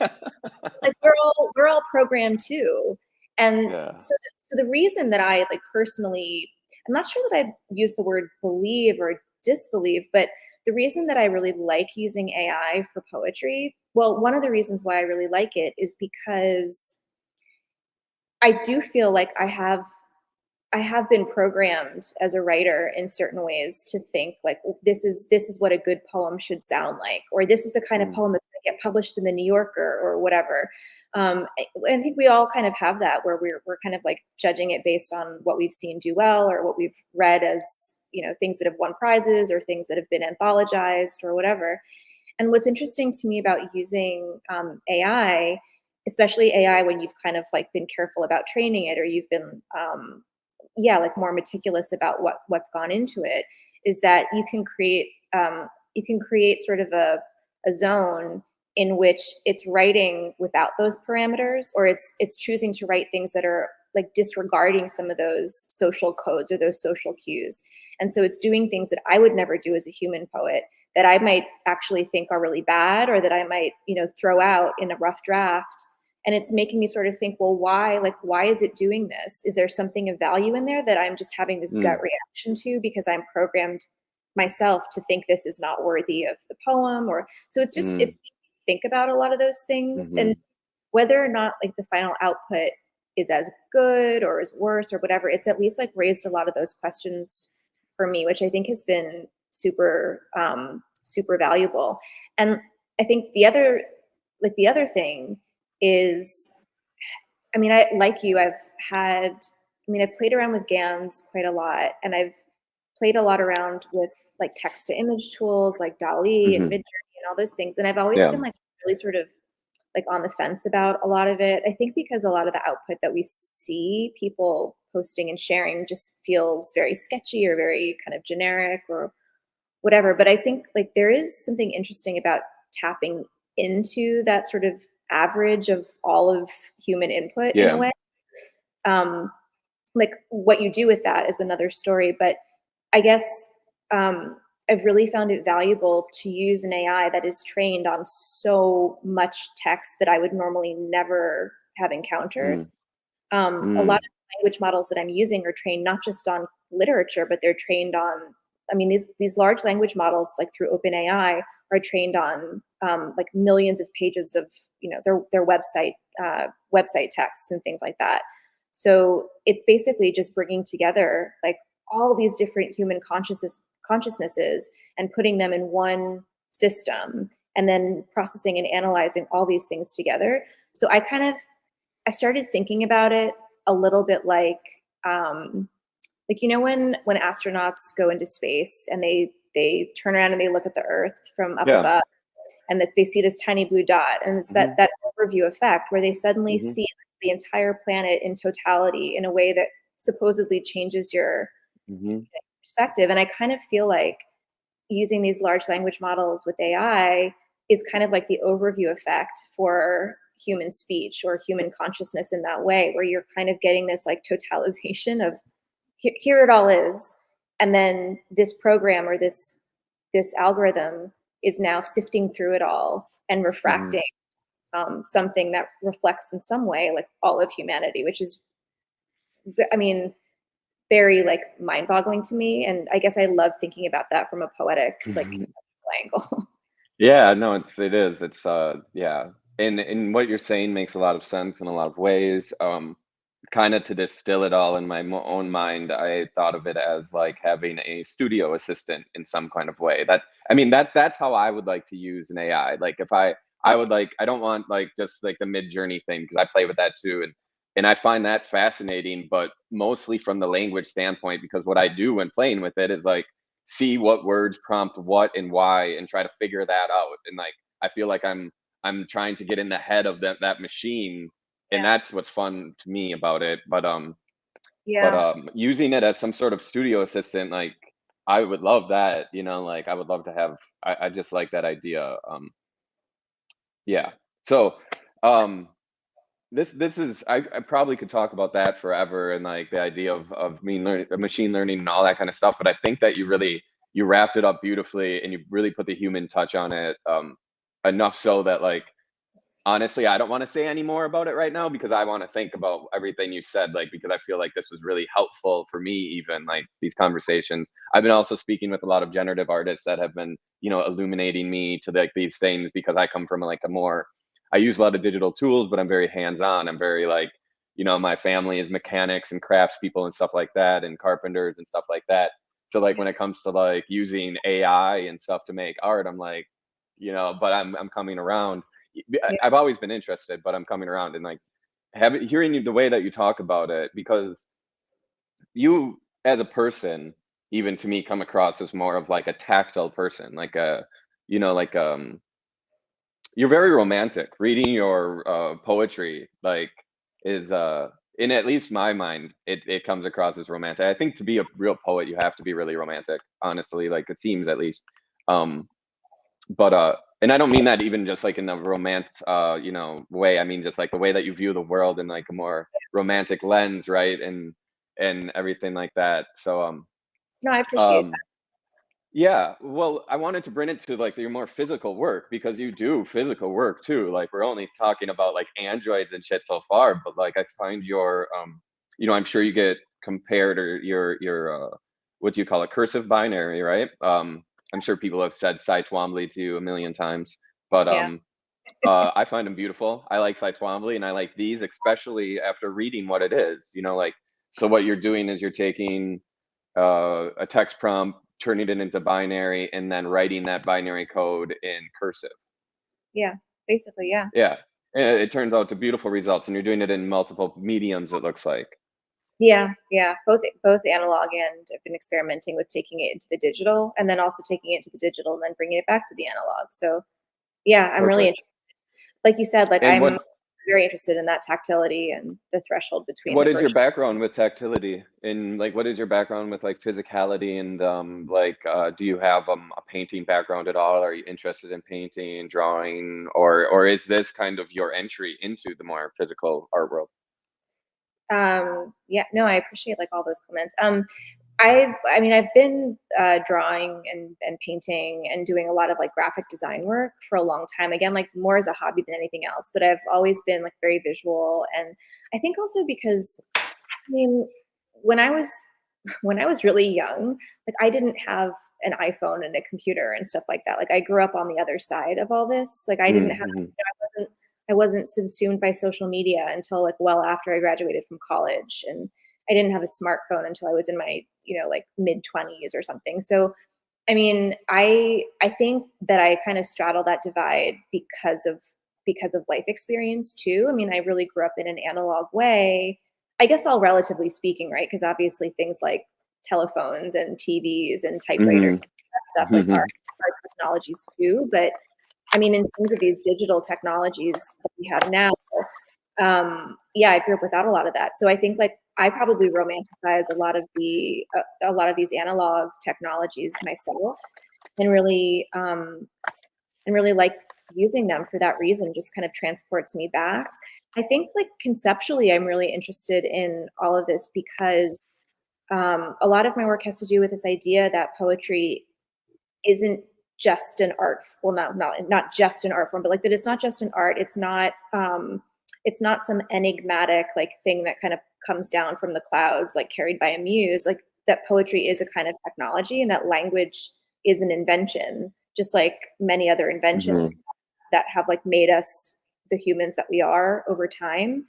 like we're all programmed too. And Yeah. so the reason that I like personally, I'm not sure that I'd use the word believe or disbelieve, but the reason that I really like using AI for poetry, well, one of the reasons why I really like it is because I do feel like I have been programmed as a writer in certain ways to think like this is what a good poem should sound like, or this is the kind of Mm. poem that's going to get published in the New Yorker or whatever. I think we all kind of have that where we're kind of like judging it based on what we've seen do well or what we've read as things that have won prizes or things that have been anthologized or whatever. And what's interesting to me about using AI, especially AI when you've kind of like been careful about training it or you've been yeah, like more meticulous about what's gone into it, is that you can create sort of a zone in which it's writing without those parameters, or it's choosing to write things that are like disregarding some of those social codes or those social cues. And so it's doing things that I would never do as a human poet, that I might actually think are really bad, or that I might, throw out in a rough draft. And it's making me sort of think, well, why is it doing this? Is there something of value in there that I'm just having this gut reaction to because I'm programmed myself to think this is not worthy of the poem? Or so it's just it's think about a lot of those things, and whether or not like the final output is as good or as worse or whatever, it's at least like raised a lot of those questions for me, which I think has been super super valuable. And I think the other thing is, I mean, I've played around with GANs quite a lot, and I've played a lot around with like text to image tools like DALL-E and Midjourney and all those things. And I've always been like really sort of like on the fence about a lot of it. I think because a lot of the output that we see people posting and sharing just feels very sketchy or very kind of generic or whatever. But I think like there is something interesting about tapping into that sort of average of all of human input in a way. Like what you do with that is another story, but I guess I've really found it valuable to use an AI that is trained on so much text that I would normally never have encountered. A lot of language models that I'm using are trained not just on literature, but they're trained on, I mean, these large language models, like through OpenAI, are trained on like millions of pages of their website texts and things like that. So it's basically just bringing together like all these different human consciousnesses and putting them in one system, and then processing and analyzing all these things together. So I started thinking about it a little bit like when astronauts go into space and they turn around and they look at the Earth from up above, and that they see this tiny blue dot, and it's that overview effect where they suddenly see the entire planet in totality in a way that supposedly changes your perspective. And I kind of feel like using these large language models with AI is kind of like the overview effect for human speech or human consciousness in that way, where you're kind of getting this like totalization of here it all is, and then this program or this algorithm is now sifting through it all and refracting something that reflects in some way like all of humanity, which is, I mean, very like mind-boggling to me. And I guess I love thinking about that from a poetic like angle. Yeah, no, it is. It's yeah. And what you're saying makes a lot of sense in a lot of ways. Kind of to distill it all in my own mind, I thought of it as like having a studio assistant in some kind of way. That's how I would like to use an AI. Like if I would like, I don't want like just like the Mid-Journey thing, because I play with that too, and I find that fascinating, but mostly from the language standpoint, because what I do when playing with it is like see what words prompt what and why, and try to figure that out. And like I feel like I'm trying to get in the head of that machine, and Yeah. that's what's fun to me about it. Yeah. Using it as some sort of studio assistant, like I would love that, like I would love to have. I just like that idea. Yeah. So, um, this is I probably could talk about that forever, and like the idea of machine learning and all that kind of stuff. But I think that you wrapped it up beautifully, and you really put the human touch on it, enough so that like honestly, I don't want to say any more about it right now, because I want to think about everything you said, like because I feel like this was really helpful for me, even like these conversations. I've been also speaking with a lot of generative artists that have been, illuminating me to like these things, because I come from like I use a lot of digital tools, but I'm very hands-on. I'm very like, my family is mechanics and craftspeople and stuff like that, and carpenters and stuff like that. So like when it comes to like using AI and stuff to make art, I'm like, but I'm coming around. Yeah. I've always been interested, but I'm coming around, and like hearing the way that you talk about it, because you as a person, even to me, come across as more of like a tactile person, like like you're very romantic. Reading your poetry like is in at least my mind, it comes across as romantic. I think to be a real poet, you have to be really romantic, honestly. Like it seems, at least. Um, but and I don't mean that even just like in a romance you know, way. I mean just like the way that you view the world in like a more romantic lens, right? And everything like that. So No, I appreciate um yeah, well, I wanted to bring it to like your more physical work because you do physical work too. Like we're only talking about like androids and shit so far, but like I find your you know, I'm sure you get compared or your what do you call it, cursive binary, right? I'm sure people have said Cy Twombly to you a million times, but that. I find them beautiful. I like Cy Twombly and I like these, especially after reading what it is. You know, like so what you're doing is you're taking a text prompt, turning it into binary, and then writing that binary code in cursive. Yeah, basically, yeah. Yeah, and it turns out to beautiful results, and you're doing it in multiple mediums. It looks like. Yeah, yeah, both analog, and I've been experimenting with taking it into the digital, and then also taking it to the digital and then bringing it back to the analog. So, yeah, I'm really Perfect. interested. Like you said, like And I'm very interested in that tactility and the threshold between the what is your virtual. background with tactility? And like, what is your background with like physicality and like, do you have a painting background at all? Are you interested in painting, drawing, or is this kind of your entry into the more physical art world? Yeah, no, I appreciate like all those comments. I mean, I've been drawing and painting and doing a lot of like graphic design work for a long time. Again, like more as a hobby than anything else. But I've always been like very visual, and I think also because I mean, when I was when I was really young, like I didn't have an iPhone and a computer and stuff like that. Like I grew up on the other side of all this. Like I didn't have, Mm-hmm. I wasn't subsumed by social media until like well after I graduated from college, and I didn't have a smartphone until I was in my, like mid-20s or something. So I mean, I think that I kind of straddle that divide because of life experience too. I mean, I really grew up in an analog way. I guess all relatively speaking, right? Because obviously things like telephones and TVs and typewriters, that stuff like Mm-hmm. are technologies too. But I mean, in terms of these digital technologies that we have now, yeah, I grew up without a lot of that. So I think like I probably romanticize a lot of these analog technologies myself, and really like using them for that reason. Just kind of transports me back. I think like conceptually, I'm really interested in all of this because a lot of my work has to do with this idea that poetry isn't just an art, well, not just an art form, but like that it's not just an art. It's not some enigmatic like thing that kind of comes down from the clouds like carried by a muse. Like that poetry is a kind of technology, and that language is an invention, just like many other Mm-hmm. inventions that have like made us the humans that we are over time.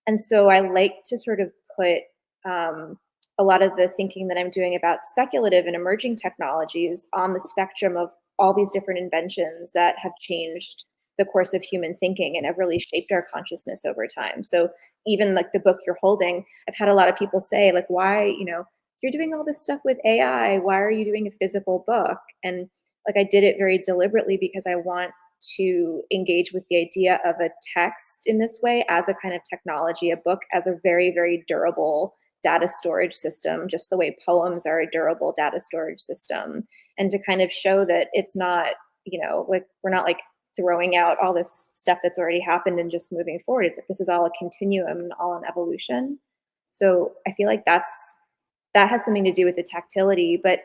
And so I like to sort of put a lot of the thinking that I'm doing about speculative and emerging technologies on the spectrum of all these different inventions that have changed the course of human thinking and have really shaped our consciousness over time. So even like the book you're holding, I've had a lot of people say like, why, you're doing all this stuff with AI, why are you doing a physical book? And like I did it very deliberately because I want to engage with the idea of a text in this way as a kind of technology, a book as a very, very durable data storage system, just the way poems are a durable data storage system, and to kind of show that it's not, like we're not like throwing out all this stuff that's already happened and just moving forward. It's like this is all a continuum and all an evolution. So I feel like that has something to do with the tactility, but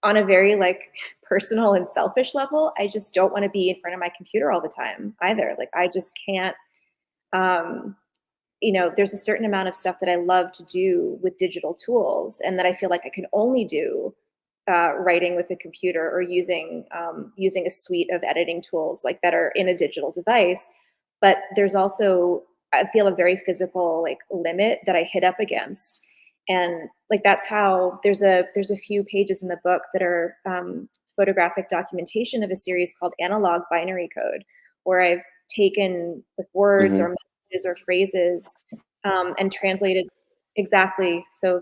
on a very like personal and selfish level, I just don't want to be in front of my computer all the time either. Like I just can't um there's a certain amount of stuff that I love to do with digital tools, and that I feel like I can only do writing with a computer or using a suite of editing tools like that are in a digital device. But there's also, I feel, a very physical like limit that I hit up against, and like that's how there's a few pages in the book that are photographic documentation of a series called Analog Binary Code, where I've taken like words Mm-hmm. or messages or phrases and translated exactly. So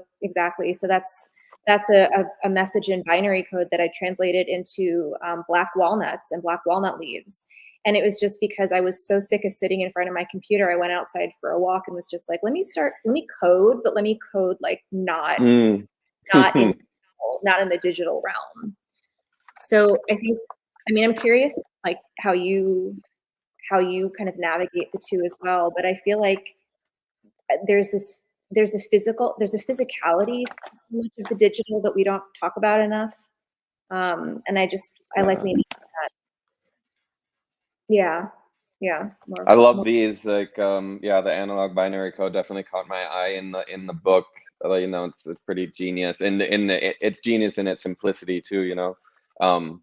that's a message in binary code that I translated into black walnuts and black walnut leaves. And it was just because I was so sick of sitting in front of my computer. I went outside for a walk and was just like, let me code, but let me code like Mm. not in not in the digital realm. So I think I mean, I'm curious, like how you kind of navigate the two as well. But I feel like there's this there's a physicality to so much of the digital that we don't talk about enough. And I like Yeah. leaning that. Yeah. Yeah. I love More these like yeah, the analog binary code definitely caught my eye in the book. You know, it's pretty genius. It's genius in its simplicity too, you know. Um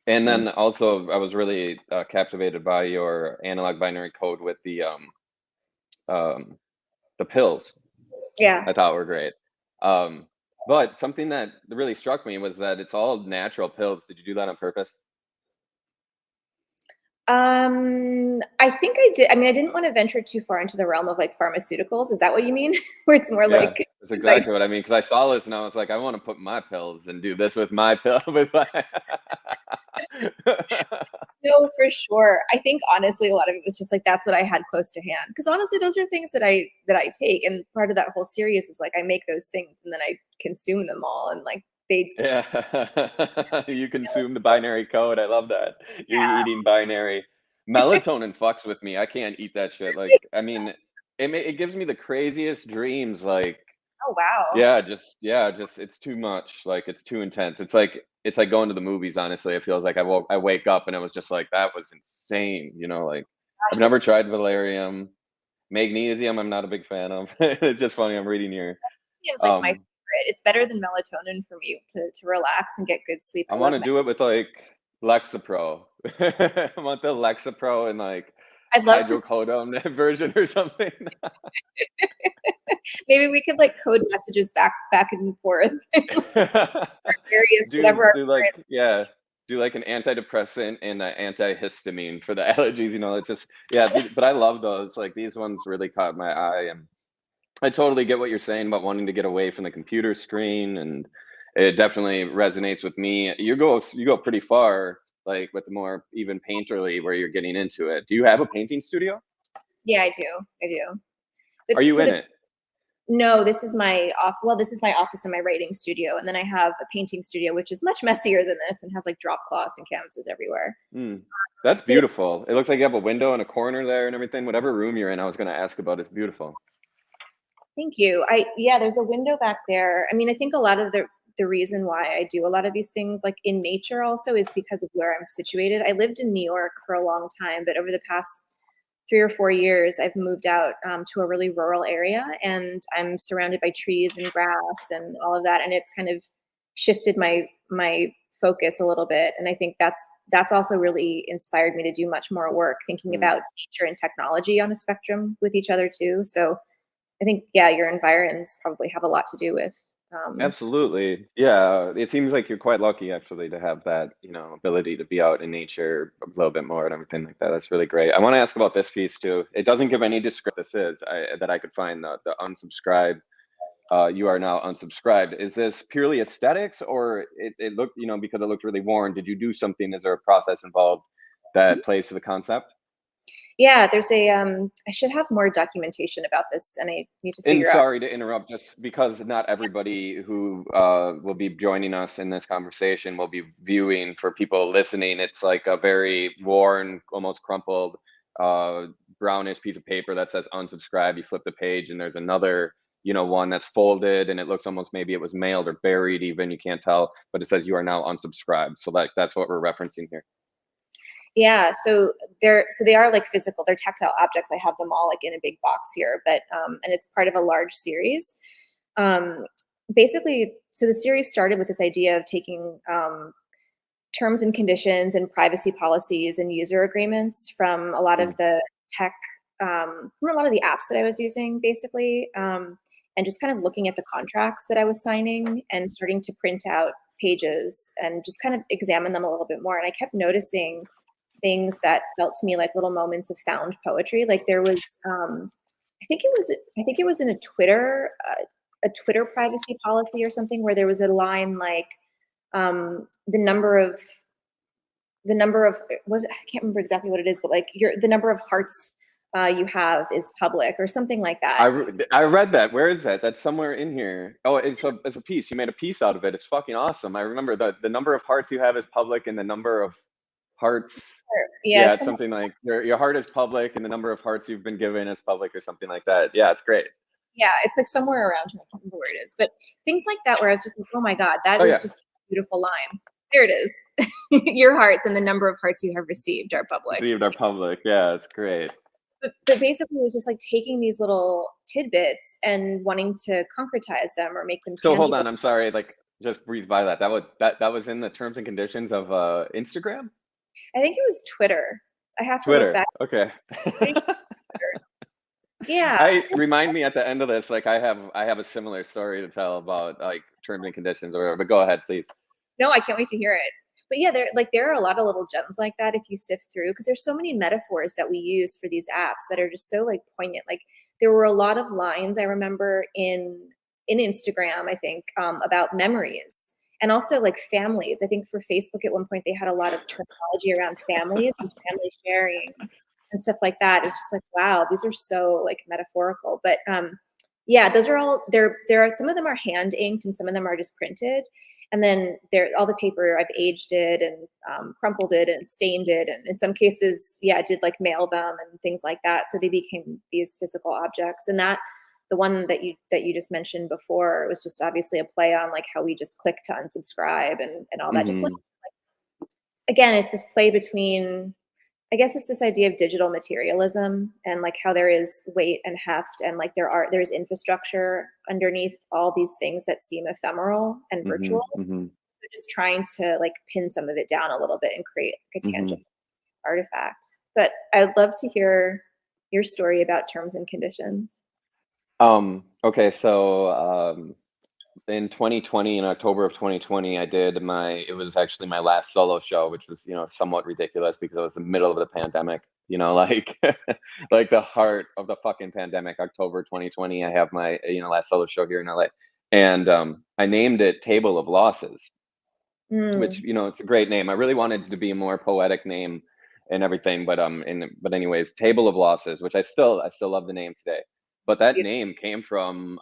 and thank then also I was really captivated by your analog binary code with um the pills. yeah. I thought were great. Um but something that really struck me was that it's all natural pills. Did you do that on purpose? I think I did. I mean, I didn't want to venture too far into the realm of like pharmaceuticals. Is that what you mean? Where it's more Yeah, like, that's like, exactly what I mean. Because I saw this and I was like, I want to put my pills and do this with my pill with my no, for sure. I think honestly, a lot of it was just like that's what I had close to hand. Because honestly, those are things that I take, and part of that whole series is like I make those things and then I consume them all, and like they, Yeah. You consume the binary code. I love that. You're yeah, eating binary. Melatonin fucks with me. I can't eat that shit. Like, I mean, it gives me the craziest dreams. Like, oh wow, yeah, just it's too much. Like, it's too intense. It's like going to the movies. Honestly, it feels like I wake up and it was just like that was insane. You know, like I've gosh, never that's tried valerium, magnesium. I'm not a big fan of. It's just funny. I'm reading here. seems like my Um, favorite. It's better than melatonin for me to relax and get good sleep. I I love wanna do it with, like, Lexapro. I want the Lexapro and, like, I'd love to see. hydrocodone version or something. Maybe we could like code messages back and forth. Various whatever our Do, current. like yeah, do, like, an antidepressant and a antihistamine for the allergies, you know, it's just yeah, but I love those, like, these ones really caught my eye, and I totally get what you're saying about wanting to get away from the computer screen, and it definitely resonates with me. You go pretty far, like, with the more even painterly where you're getting into it. Do you have a painting studio? Yeah, I do. I do. Are you So in the it? no, this is my off. Well, this is my office and my writing studio, and then I have a painting studio, which is much messier than this and has like drop cloths and canvases everywhere. Mm, that's So beautiful. It looks like you have a window and a corner there and everything. Whatever room you're in, I was gonna ask about, it's beautiful. thank you. Yeah, there's a window back there. I mean, I think a lot of the reason why I do a lot of these things like in nature also is because of where I'm situated. I lived in New York for a long time, but over the past 3 or 4 years, I've moved out to a really rural area, and I'm surrounded by trees and grass and all of that, and it's kind of shifted my focus a little bit. And I think that's also really inspired me to do much more work thinking Mm. about nature and technology on a spectrum with each other too. So I think, yeah, your environs probably have a lot to do with. Um, Absolutely. Yeah, it seems like you're quite lucky actually to have that, you know, ability to be out in nature a little bit more and everything like that. That's really great. I want to ask about this piece too. It doesn't give any description this is that I could find the unsubscribe. You are now unsubscribed. Is this purely aesthetics or it looked, you know, because it looked really worn? Did you do something? Is there a process involved that plays to the concept? yeah, there's a. I should have more documentation about this, and I need to And figure out. sorry to interrupt, just because not everybody who will be joining us in this conversation will be viewing. For people listening, it's like a very worn, almost crumpled, uh, brownish piece of paper that says unsubscribe. You flip the page, and there's another, you know, one that's folded, and it looks almost maybe it was mailed or buried. Even you can't tell, but it says you are now unsubscribed. So that's what we're referencing here. Yeah, so they are like physical, they're tactile objects. I have them all like in a big box here, but and it's part of a large series. Um, Basically, so the series started with this idea of taking terms and conditions and privacy policies and user agreements from a lot of Mm, the tech, from a lot of the apps that I was using, basically, and just kind of looking at the contracts that I was signing and starting to print out pages and just kind of examine them a little bit more. And I kept noticing things that felt to me like little moments of found poetry. Like there was, I think it was in a Twitter privacy policy or something where there was a line like um, the number of the number of what I can't remember exactly what it is, but like the number of hearts you have is public or something like that. I read that. Where is that? That's somewhere in here. Oh, it's a piece. You made a piece out of it. It's fucking awesome. I remember the number of hearts you have is public, and the number of hearts. Yeah, Yeah, it's it's something like your heart is public, and the number of hearts you've been given is public, or something like that. Yeah, it's great. yeah, it's like somewhere around here. I can't remember where it is, but things like that where I was just like, oh my God, that Oh is yeah, just a beautiful line. There it is. Your hearts and the number of hearts you have received are public. received are public. Yeah, it's great. But basically, it was just like taking these little tidbits and wanting to concretize them or make them So hold tangible. on, I'm sorry. Like, just breeze by that. That was in the terms and conditions of Instagram, I think it was Twitter. I have to look Twitter. back. Okay. Pretty sure Twitter. Yeah. I remind me at the end of this, like I have a similar story to tell about like terms and conditions or whatever. But go ahead, please. No, I can't wait to hear it. But yeah, there are a lot of little gems like that if you sift through, because there's so many metaphors that we use for these apps that are just so like poignant. Like there were a lot of lines I remember in Instagram, I think, about memories and also like families. I think for Facebook at one point they had a lot of terminology around families and family sharing and stuff like that. It's just like, wow, these are so like metaphorical. But yeah, those are all there are some of them are hand inked and some of them are just printed. And then there, all the paper I've aged it and crumpled it and stained it, and in some cases, yeah, I did like mail them and things like that. So they became these physical objects. And that the one that you just mentioned before was just obviously a play on like how we just click to unsubscribe and all that. Just Hmm. again, it's this play between, I guess it's this idea of digital materialism and like how there is weight and heft and like there's infrastructure underneath all these things that seem ephemeral and Hmm. virtual. Hmm. So just trying to like pin some of it down a little bit and create like a Hmm. tangible artifact. But I'd love to hear your story about terms and conditions. Okay, so in 2020, in October of 2020, I did it was actually my last solo show, which was, somewhat ridiculous because it was the middle of the pandemic, like like the heart of the fucking pandemic, October 2020. I have my, last solo show here in LA. And I named it Table of Losses, which, Mm, it's a great name. I really wanted it to be a more poetic name and everything, but anyways, Table of Losses, which I still love the name today. But it's that beautiful. name came from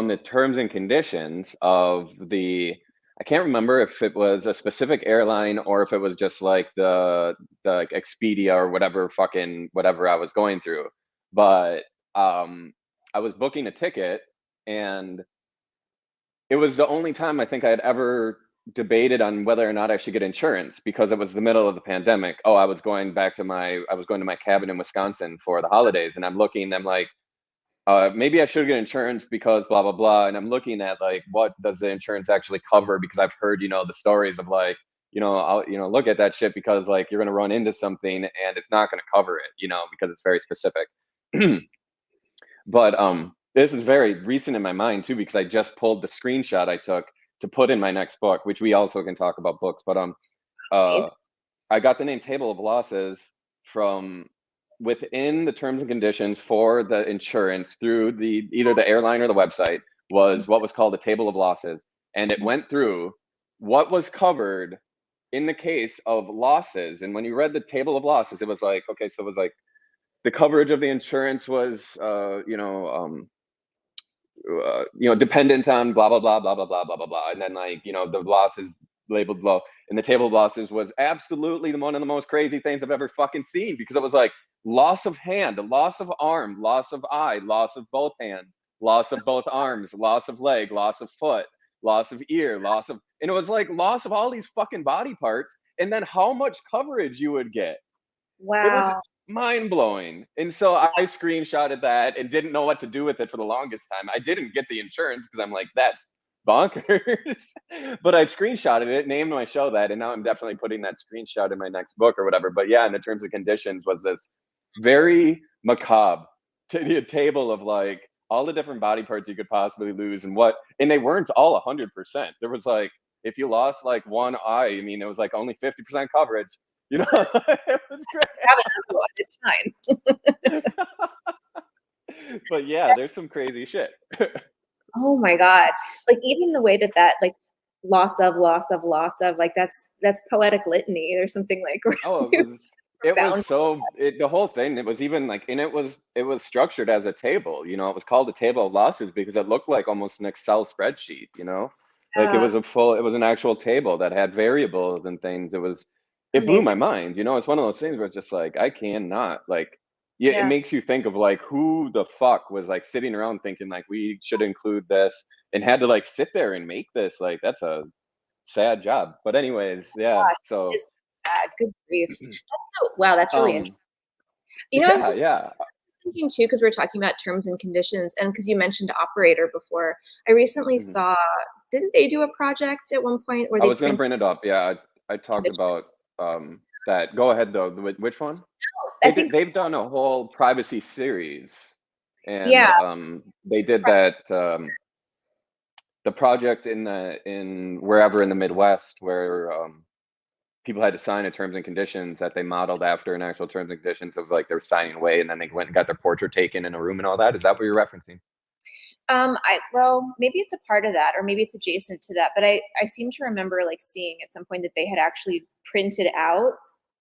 the terms and conditions of I can't remember if it was a specific airline or if it was just like the like Expedia or whatever I was going through. But I was booking a ticket, and it was the only time I think I had ever debated on whether or not I should get insurance, because it was the middle of the pandemic. Oh, I was going to my cabin in Wisconsin for the holidays, and I'm like, maybe I should get insurance because blah blah blah. And I'm looking at like, what does the insurance actually cover? Because I've heard, the stories of like, I'll look at that shit because like you're gonna run into something and it's not gonna cover it, because it's very specific. But this is very recent in my mind too, because I just pulled the screenshot I took to put in my next book, which we also can talk about books. But uh, Amazing. I got the name Table of Losses from within the terms and conditions for the insurance through either the airline or the website was what was called a table of losses. And it went through what was covered in the case of losses. And when you read the table of losses, it was like, okay, so it was like the coverage of the insurance was, dependent on blah blah blah blah blah blah blah blah blah, and then like the losses labeled below. And the table of losses was absolutely one of the most crazy things I've ever fucking seen, because it was like loss of hand, loss of arm, loss of eye, loss of both hands, loss of both arms, loss of leg, loss of foot, loss of ear, and it was like loss of all these fucking body parts, and then how much coverage you would get. It was Wow. mind blowing. And so I screenshotted that and didn't know what to do with it for the longest time. I didn't get the insurance because I'm like, that's bonkers. But I screenshotted it, named my show that, and now I'm definitely putting that screenshot in my next book or whatever. But yeah, in the terms and conditions was this very macabre table of like all the different body parts you could possibly lose, and they weren't all 100%. There was like, if you lost like one eye, I mean, it was like only 50% coverage. It was Have another one. It's fine. great. But yeah, there's some crazy shit. Oh my God. Like even the way that like loss of, like that's poetic litany or something like Oh, it where was. It was profound. so the whole thing, it was even like, and it was structured as a table, you know, it was called a table of losses because it looked like almost an Excel spreadsheet, you know? Like Yeah, it was an actual table that had variables and things. It blew my amazing. mind, you know? It's one of those things where it's just like, I cannot, like, yeah, it Yeah, makes you think of like who the fuck was like sitting around thinking like we should include this and had to like sit there and make this. Like that's a sad job. But anyways, yeah. gosh, it So is sad. Good grief. That's so wow, that's really interesting. um You know, I was yeah, just yeah. thinking too, because we are talking about terms and conditions, and because you mentioned operator before, I recently Mhm. saw, didn't they do a project at one point where I they was gonna printed bring it up. Yeah, I talked conditions? about that. Go ahead though. Which one? I think, They've done a whole privacy series, and yeah, they did that the project in wherever in the Midwest where people had to sign a terms and conditions that they modeled after an actual terms and conditions of like they were signing away, and then they went and got their portrait taken in a room and all that. Is that what you're referencing? I well, maybe it's a part of that, or maybe it's adjacent to that. But I seem to remember like seeing at some point that they had actually printed out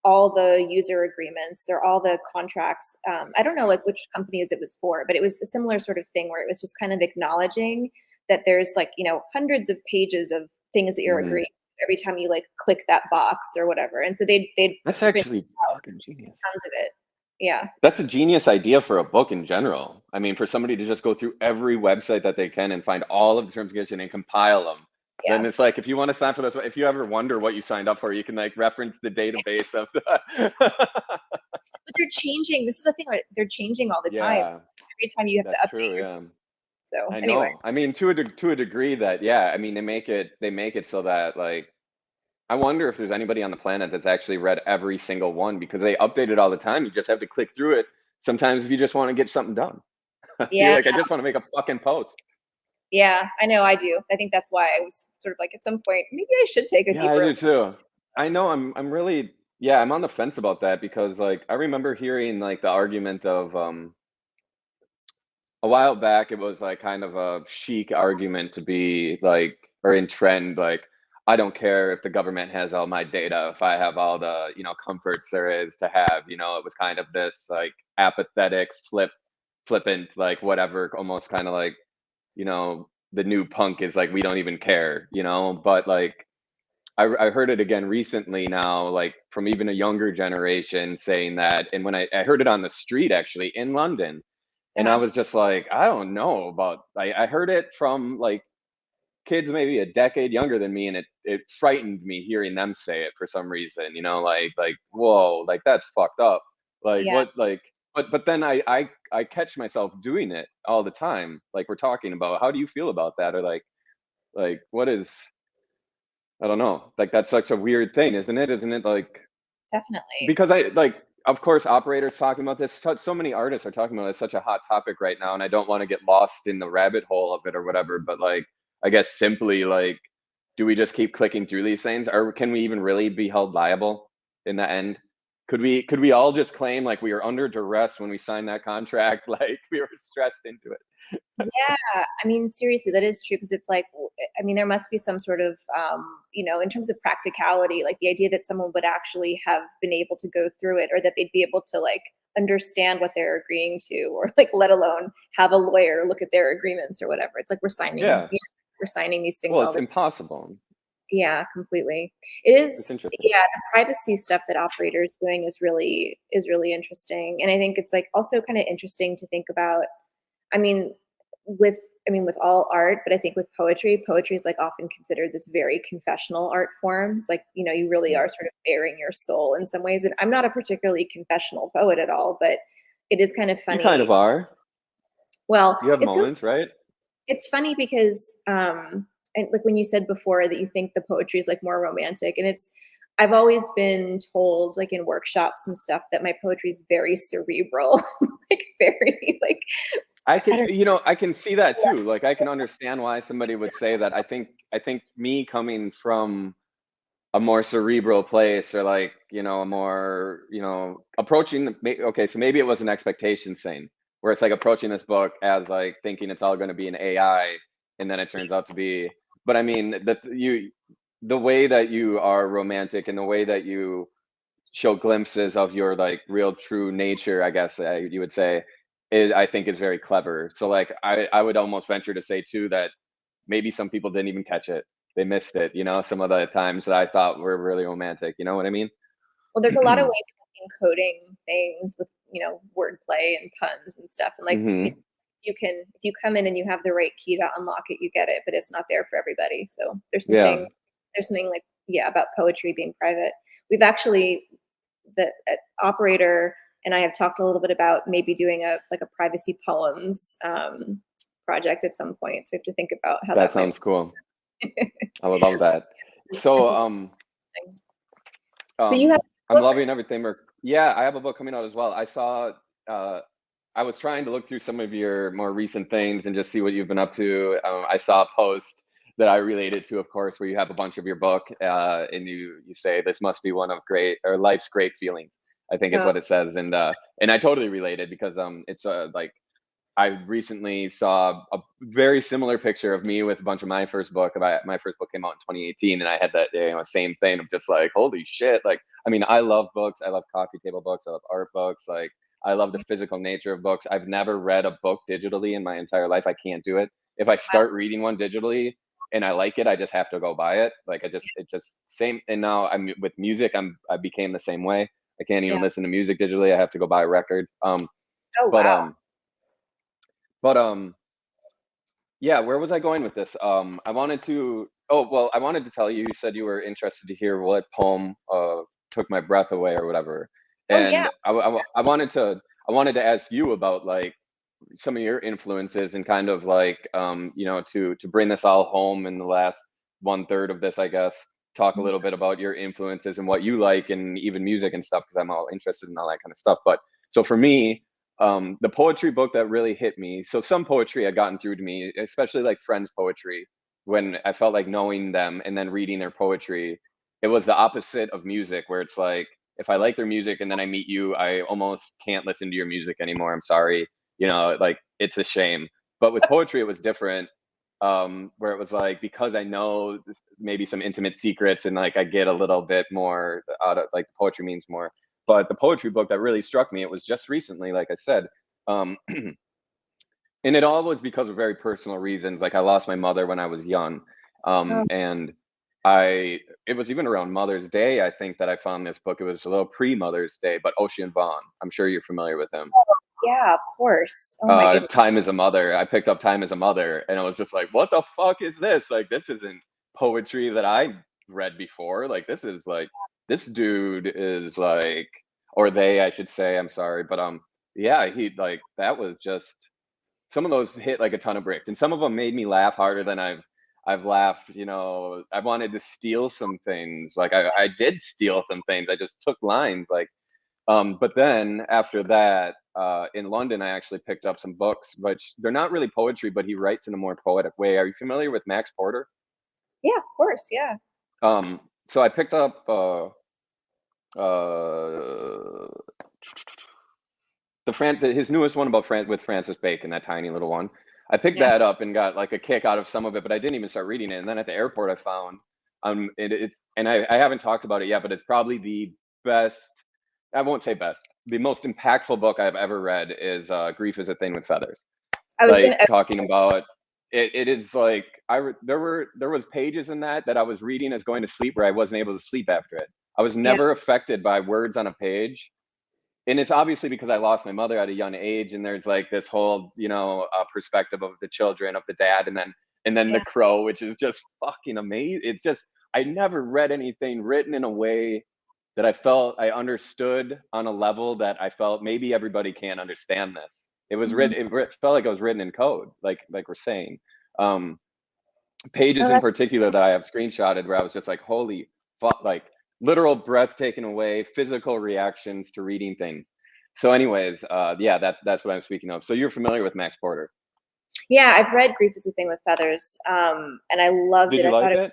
all the user agreements or all the contracts. I don't know like which companies it was for, but it was a similar sort of thing where it was just kind of acknowledging that there's like hundreds of pages of things that you're Hmm. agreeing to every time you like click that box or whatever. And so they'd That's print actually fucking genius. tons of it. Yeah, That's a genius idea for a book in general. I mean, for somebody to just go through every website that they can and find all of the terms and conditions and compile them. yeah. Then it's like if you want to sign for this, if you ever wonder what you signed up for, you can like reference the database of the. But they're changing. This is the thing. Right? They're changing all the time. Yeah, Every time you have to that's update true. your. Yeah, So I anyway, know. I mean, to a degree that yeah. I mean, they make it so that like I wonder if there's anybody on the planet that's actually read every single one because they update it all the time. You just have to click through it. Sometimes if you just want to get something done, you're yeah, like, I just want to make a fucking post. yeah. I know. I do. I think that's why I was sort of like at some point maybe I should take a Yeah, I deeper do look. too. I know I'm really yeah, I'm on the fence about that because like I remember hearing like the argument of a while back it was like kind of a chic argument to be like or in trend like I don't care if the government has all my data if I have all the, you know, comforts there is to have, you know, it was kind of this like apathetic flippant like whatever almost kind of like, you know, the new punk is like we don't even care, you know, but like I heard it again recently now, like from even a younger generation saying that. And when I heard it on the street actually in London, and I Uh-huh. was just like, I don't know about, I heard it from like kids maybe a decade younger than me, and it frightened me hearing them say it for some reason, you know, like, whoa, like that's fucked up. Like Yeah, what, like, but then I catch myself doing it all the time. Like we're talking about, how do you feel about that? Or like, what is, I don't know. Like that's such a weird thing, isn't it? Isn't it like definitely. because I like of course operators talking about this, so many artists are talking about it. It's such a hot topic right now, and I don't want to get lost in the rabbit hole of it or whatever, but like I guess simply like do we just keep clicking through these things or can we even really be held liable in the end? Could we all just claim like we were under duress when we signed that contract, like we were stressed into it? Yeah, I mean, seriously, that is true because it's like, I mean, there must be some sort of, in terms of practicality, like the idea that someone would actually have been able to go through it or that they'd be able to like understand what they're agreeing to or like let alone have a lawyer look at their agreements or whatever. It's like Yeah. we're signing these things Well, all it's the time. impossible. Yeah, completely. It It's is, interesting. yeah, the privacy stuff that operators doing is really interesting. And I think it's like also kind of interesting to think about. I mean, with with all art, but I think with poetry is like often considered this very confessional art form. It's like, you really Mm. are sort of bearing your soul in some ways. And I'm not a particularly confessional poet at all, but it is kind of You kind funny. of are. Well, You have it's so moments, right? it's funny because and like when you said before that you think the poetry is like more romantic, and it's I've always been told like in workshops and stuff that my poetry is very cerebral, like very like I I can, don't you know, I can see that know. too. Like I can understand why somebody would say that. I think me coming from a more cerebral place or like, you know, a more, you know, approaching okay, so maybe it was an expectation thing where it's like approaching this book as like thinking it's all going to be an AI and then it turns out to be, but I mean, the way that you are romantic and the way that you show glimpses of your like real true nature, I guess you would say, I think is very clever. So like I would almost venture to say too that maybe some people didn't even catch it. They missed it, you know, some of the times that I thought were really romantic, you know what I mean? Well, there's a lot of ways of encoding things with, you know, wordplay and puns and stuff. And like, Hmm. you can, if you come in and you have the right key to unlock it, you get it, but it's not there for everybody. So Yeah, there's something like, yeah, about poetry being private. We've actually, the operator and I have talked a little bit about maybe doing a, like a privacy poems project at some point. So we have to think about how that that might sounds cool. work. I would love that. This So is interesting. So you have a I'm book? loving everything. Yeah, I have a book coming out as well. Uh, I was trying to look through some of your more recent things and just see what you've been up to. I saw a post that I related to, of course, where you have a bunch of your book, and you say this must be one of great or life's great feelings. I think is Oh, what it says, and I totally related because it's like I recently saw a very similar picture of me with a bunch of my first book. About my first book came out in 2018, and I had that same thing of just like holy shit. Like I mean, I love books. I love coffee table books. I love art books. Like I love the physical nature of books. I've never read a book digitally in my entire life. I can't do it. If I wow. start reading one digitally and I like it, I just have to go buy it. Like it just same. And now I'm with music. I became the same way. I can't even Yeah. listen to music digitally. I have to go buy a record. Oh, But wow. but yeah, where was I going with this? I wanted to. Oh well, I wanted to tell you. You said you were interested to hear what poem took my breath away or whatever, Oh, yeah. and I wanted to. I wanted to ask you about like some of your influences and kind of like to bring this all home in the last one third of this, I guess. Talk a little bit about your influences and what you like and even music and stuff because I'm all interested in all that kind of stuff. But so for me, the poetry book that really hit me. So some poetry had gotten through to me, especially like friends' poetry, when I felt like knowing them and then reading their poetry. It was the opposite of music, where it's like if I like their music and then I meet you, I almost can't listen to your music anymore. I'm sorry, like it's a shame. But with poetry, it was different, where it was like because I know maybe some intimate secrets and like I get a little bit more out of like poetry means more. But the poetry book that really struck me, it was just recently, like I said, um, and it all was because of very personal reasons. Like I lost my mother when I was young, Oh, and it was even around Mother's Day, I think, that I found this book. It was a little pre Mother's Day, but Ocean Vaughn. I'm sure you're familiar with him. yeah, of course. Oh my goodness. Time as a Mother. I picked up Time as a Mother, and I was just like, what the fuck is this? Like, this isn't poetry that I read before. Like, this is like, this dude is like, or they, I should say. I'm sorry, but yeah, he like that was just some of those hit like a ton of bricks, and some of them made me laugh harder than I've laughed. I wanted to steal some things. Like I did steal some things. I just took lines like but then after that, in London, I actually picked up some books, which they're not really poetry, but he writes in a more poetic way. Are you familiar with Max Porter? Yeah, of course. Yeah. So I picked up uh, his newest one about with Francis Bacon, that tiny little one. I picked Yeah. that up and got like a kick out of some of it, but I didn't even start reading it. And then at the airport, I found it's and I haven't talked about it yet, but it's probably the best. I won't say best. The most impactful book I've ever read is "Grief Is a Thing with Feathers." I was Like gonna. I talking was, about it. It is like there was pages in that I was reading as going to sleep where I wasn't able to sleep after it. I was yeah. never affected by words on a page, and it's obviously because I lost my mother at a young age, and there's like this whole perspective of the children, of the dad, and then the Yeah. crow, which is just fucking amazing. It's just I never read anything written in a way that I felt I understood on a level that I felt maybe everybody can't understand this. It was Mhm. written. Felt like it was written in code, like we're saying. Um, Oh, Pages in that's particular that I have screenshotted where I was just like, holy fuck, like literal breath taken away, physical reactions to reading things. So, anyways, yeah, that's what I'm speaking of. So you're familiar with Max Porter? yeah. I've read Grief Is a Thing with Feathers, and I loved Did it. you I thought like it it? was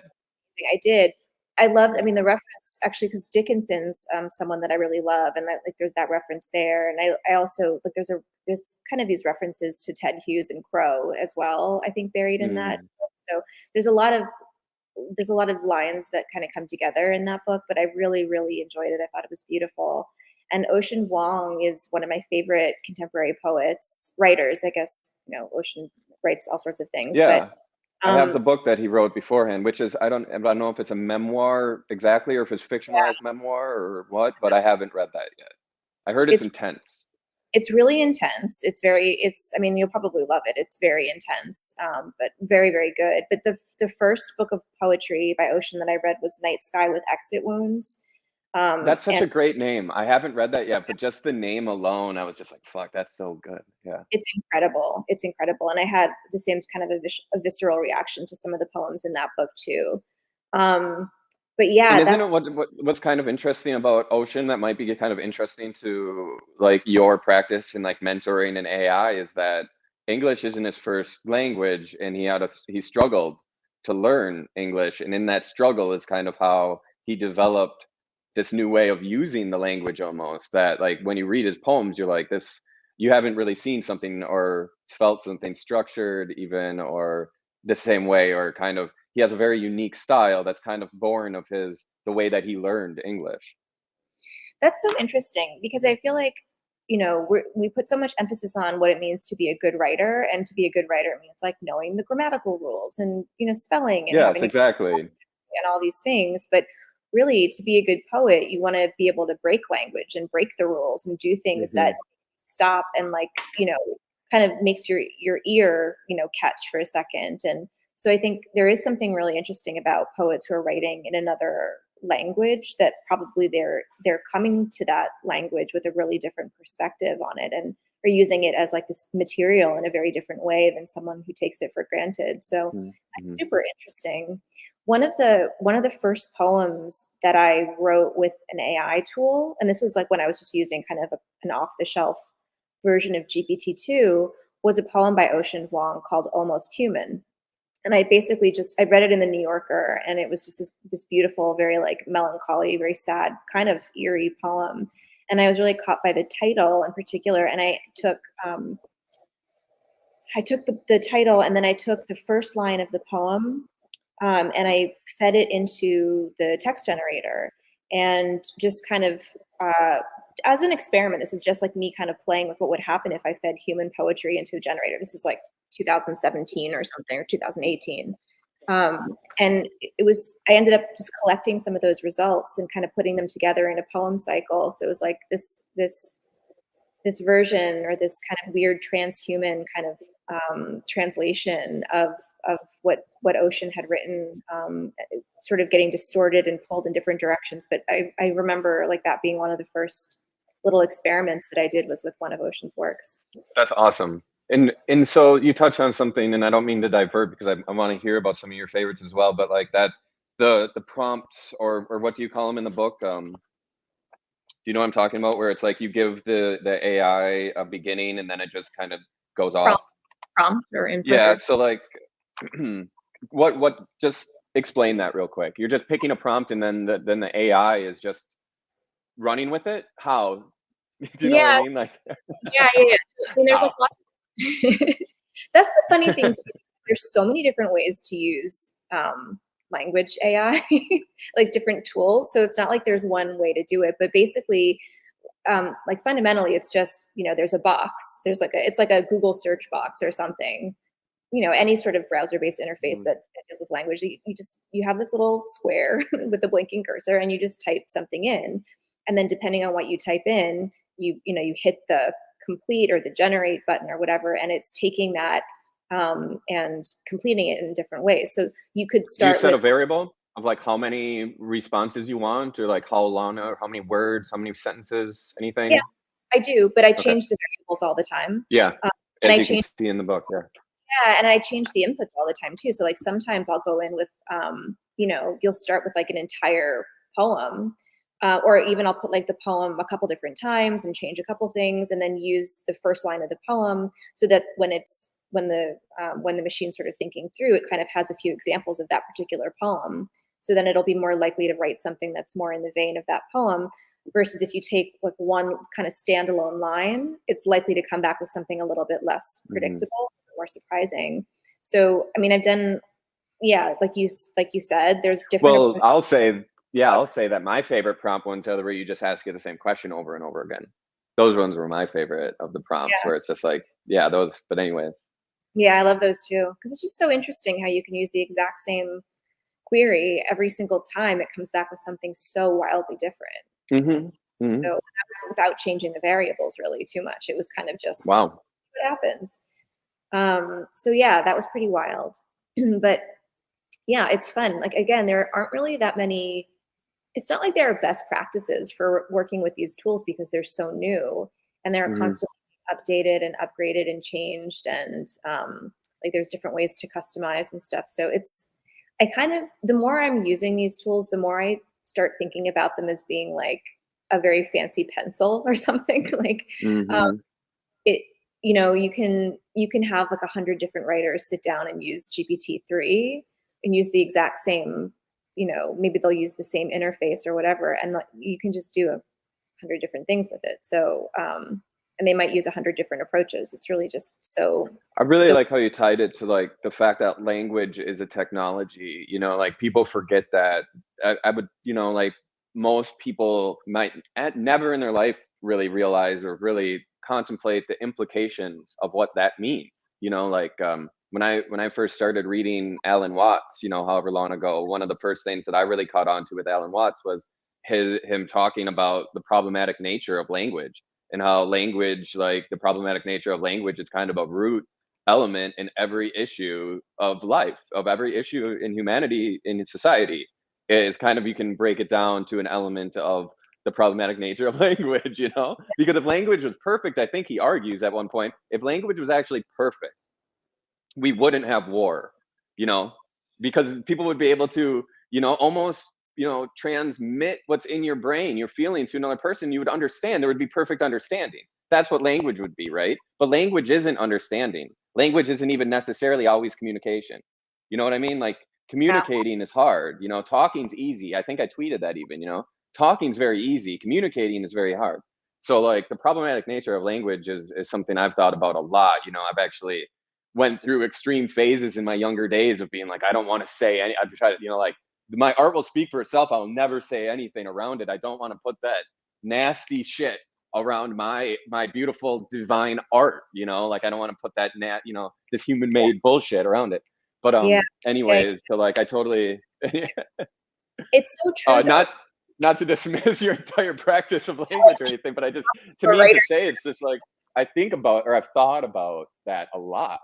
amazing. I did. I loved. I mean, the reference actually because Dickinson's someone that I really love, and like there's that reference there, and I also like there's kind of these references to Ted Hughes and Crow as well. I think buried in that. Mm, So there's a lot of there's a lot of lines that kind of come together in that book, but I really, really enjoyed it. I thought it was beautiful. And Ocean Vuong is one of my favorite contemporary poets, writers. I guess, Ocean writes all sorts of things, but Yeah. I have the book that he wrote beforehand, which is I don't know if it's a memoir exactly or if it's fictionalized memoir or what, but I haven't read that yet. I heard it's it's intense. it's really intense. I mean, you'll probably love it. It's very intense, but very, very good. But the first book of poetry by Ocean that I read was Night Sky with Exit Wounds. That's such And a great name. I haven't read that yet, but just the name alone, I was just like, fuck, that's so good. Yeah. it's incredible. It's incredible. And I had the same kind of a visceral reaction to some of the poems in that book too. Um, but And yeah, isn't it that's what's kind of interesting about Ocean that might be kind of interesting to like your practice in like mentoring and AI is that English isn't his first language and he struggled to learn English, and in that struggle is kind of how he developed this new way of using the language almost, that like when you read his poems you're like, this, you haven't really seen something or felt something structured even or the same way, or kind of he has a very unique style that's kind of born of the way that he learned English. that's so interesting because I feel like we put so much emphasis on what it means to be a good writer, and to be a good writer it means like knowing the grammatical rules and spelling and Yes, having exactly. and all these things. But really, to be a good poet, you want to be able to break language and break the rules and do things that Hmm. stop and kind of makes your ear, catch for a second. And so I think there is something really interesting about poets who are writing in another language, that probably they're coming to that language with a really different perspective on it, and are using it as like this material in a very different way than someone who takes it for granted. So that's Hmm. super interesting. One of the first poems that I wrote with an AI tool, and this was like when I was just using kind of an off the shelf version of GPT-2, was a poem by Ocean Vuong called Almost Human. And I basically I read it in the New Yorker, and it was just this beautiful, very like melancholy, very sad, kind of eerie poem. And I was really caught by the title in particular. And I took the title, and then I took the first line of the poem, and I fed it into the text generator, and just kind of uh, as an experiment. This was just like me kind of playing with what would happen if I fed human poetry into a generator. This is like 2017 or something, or 2018. And I ended up just collecting some of those results and kind of putting them together in a poem cycle. So it was like this version, or this kind of weird transhuman kind of translation of what Ocean had written, sort of getting distorted and pulled in different directions. But I remember like that being one of the first little experiments that I did, was with one of Ocean's works. That's awesome. And so you touch on something, and I don't mean to divert because I want to hear about some of your favorites as well. But like that, the prompts, or what do you call them in the book? Do you know what I'm talking about? Where it's like you give the AI a beginning and then it just kind of goes off. Prompt, prompt or input Yeah. or So like, what? Just explain that real quick. You're just picking a prompt and then the AI is just running with it. How? Do you know what I yeah, mean? Like yeah. So, I mean, there's like how? lots of that's the funny thing too. There's so many different ways to use language AI, like different tools. So it's not like there's one way to do it, but basically, like fundamentally, it's just there's a box. It's like a Google search box or something. Any sort of browser-based interface Mhm. that deals with language. You have this little square with the blinking cursor, and you just type something in, and then depending on what you type in, you hit the complete or the generate button or whatever, and it's taking that and completing it in different ways. So you could Do you start set with a variable of like how many responses you want, or like how long, or how many words, how many sentences, yeah, anything? I do, but I Okay. change the variables all the time. Yeah. Um, and As I you can change see in the book. Yeah. Yeah, and I change the inputs all the time too. So like sometimes I'll go in with, you'll start with like an entire poem, or even I'll put like the poem a couple different times and change a couple things, and then use the first line of the poem so that when the machine's sort of thinking through, it kind of has a few examples of that particular poem. So then it'll be more likely to write something that's more in the vein of that poem. Versus if you take like one kind of standalone line, it's likely to come back with something a little bit less Hmm. predictable, more surprising. So, I mean, I've done yeah, like you said, there's different Well, approaches. I'll say, yeah, I'll say that my favorite prompt ones are the where you just ask you the same question over and over again. Those ones were my favorite of the prompts, Yeah, where it's just like, yeah, those. But anyways, yeah, I love those too because it's just so interesting how you can use the exact same query every single time. It comes back with something so wildly different. hmm hmm So that's without changing the variables really too much. It was kind of just wow. what happens. So yeah, that was pretty wild. But yeah, it's fun. Like again, there aren't really that many. It's not like there are best practices for working with these tools because they're so new and they're hmm constantly updated and upgraded and changed and like there's different ways to customize and stuff. So it's I kind of the more I'm using these tools, the more I start thinking about them as being like a very fancy pencil or something. Like hmm it you can have like 100 different writers sit down and use GPT-3 and use the exact same, maybe they'll use the same interface or whatever, and like, you can just do 100 different things with it. So and they might use 100 different approaches. It's really just I really so like how you tied it to like the fact that language is a technology. Like people forget that. I would, like most people might never in their life really realize or really contemplate the implications of what that means. Like when I first started reading Alan Watts, however long ago, one of the first things that I really caught on to with Alan Watts was him talking about the problematic nature of language and how language, like the problematic nature of language, is kind of a root element in every issue of life, of every issue in humanity, in society. Is kind of, you can break it down to an element of the problematic nature of language, because if language was perfect, I think he argues at one point, if language was actually perfect, we wouldn't have war, you know, because people would be able to, almost, transmit what's in your brain, your feelings to another person. You would understand. There would be perfect understanding. That's what language would be, right? But language isn't understanding. Language isn't even necessarily always communication. You know what I mean? Like yeah, communicating is hard. Talking's easy. I think I tweeted that even. Talking's very easy. Communicating is very hard. So like the problematic nature of language is something I've thought about a lot. I've actually went through extreme phases in my younger days of being like, I don't want to say any, I've tried to, like my art will speak for itself. I'll never say anything around it. I don't want to put that nasty shit around my beautiful divine art, like I don't want to put that this human yeah, made bullshit around it. But yeah, yeah. anyways, so like I totally It's so true though. not to dismiss your entire practice of language or anything, but I just, to For me, to writers, say, it's just like I think about, or I've thought about that a lot,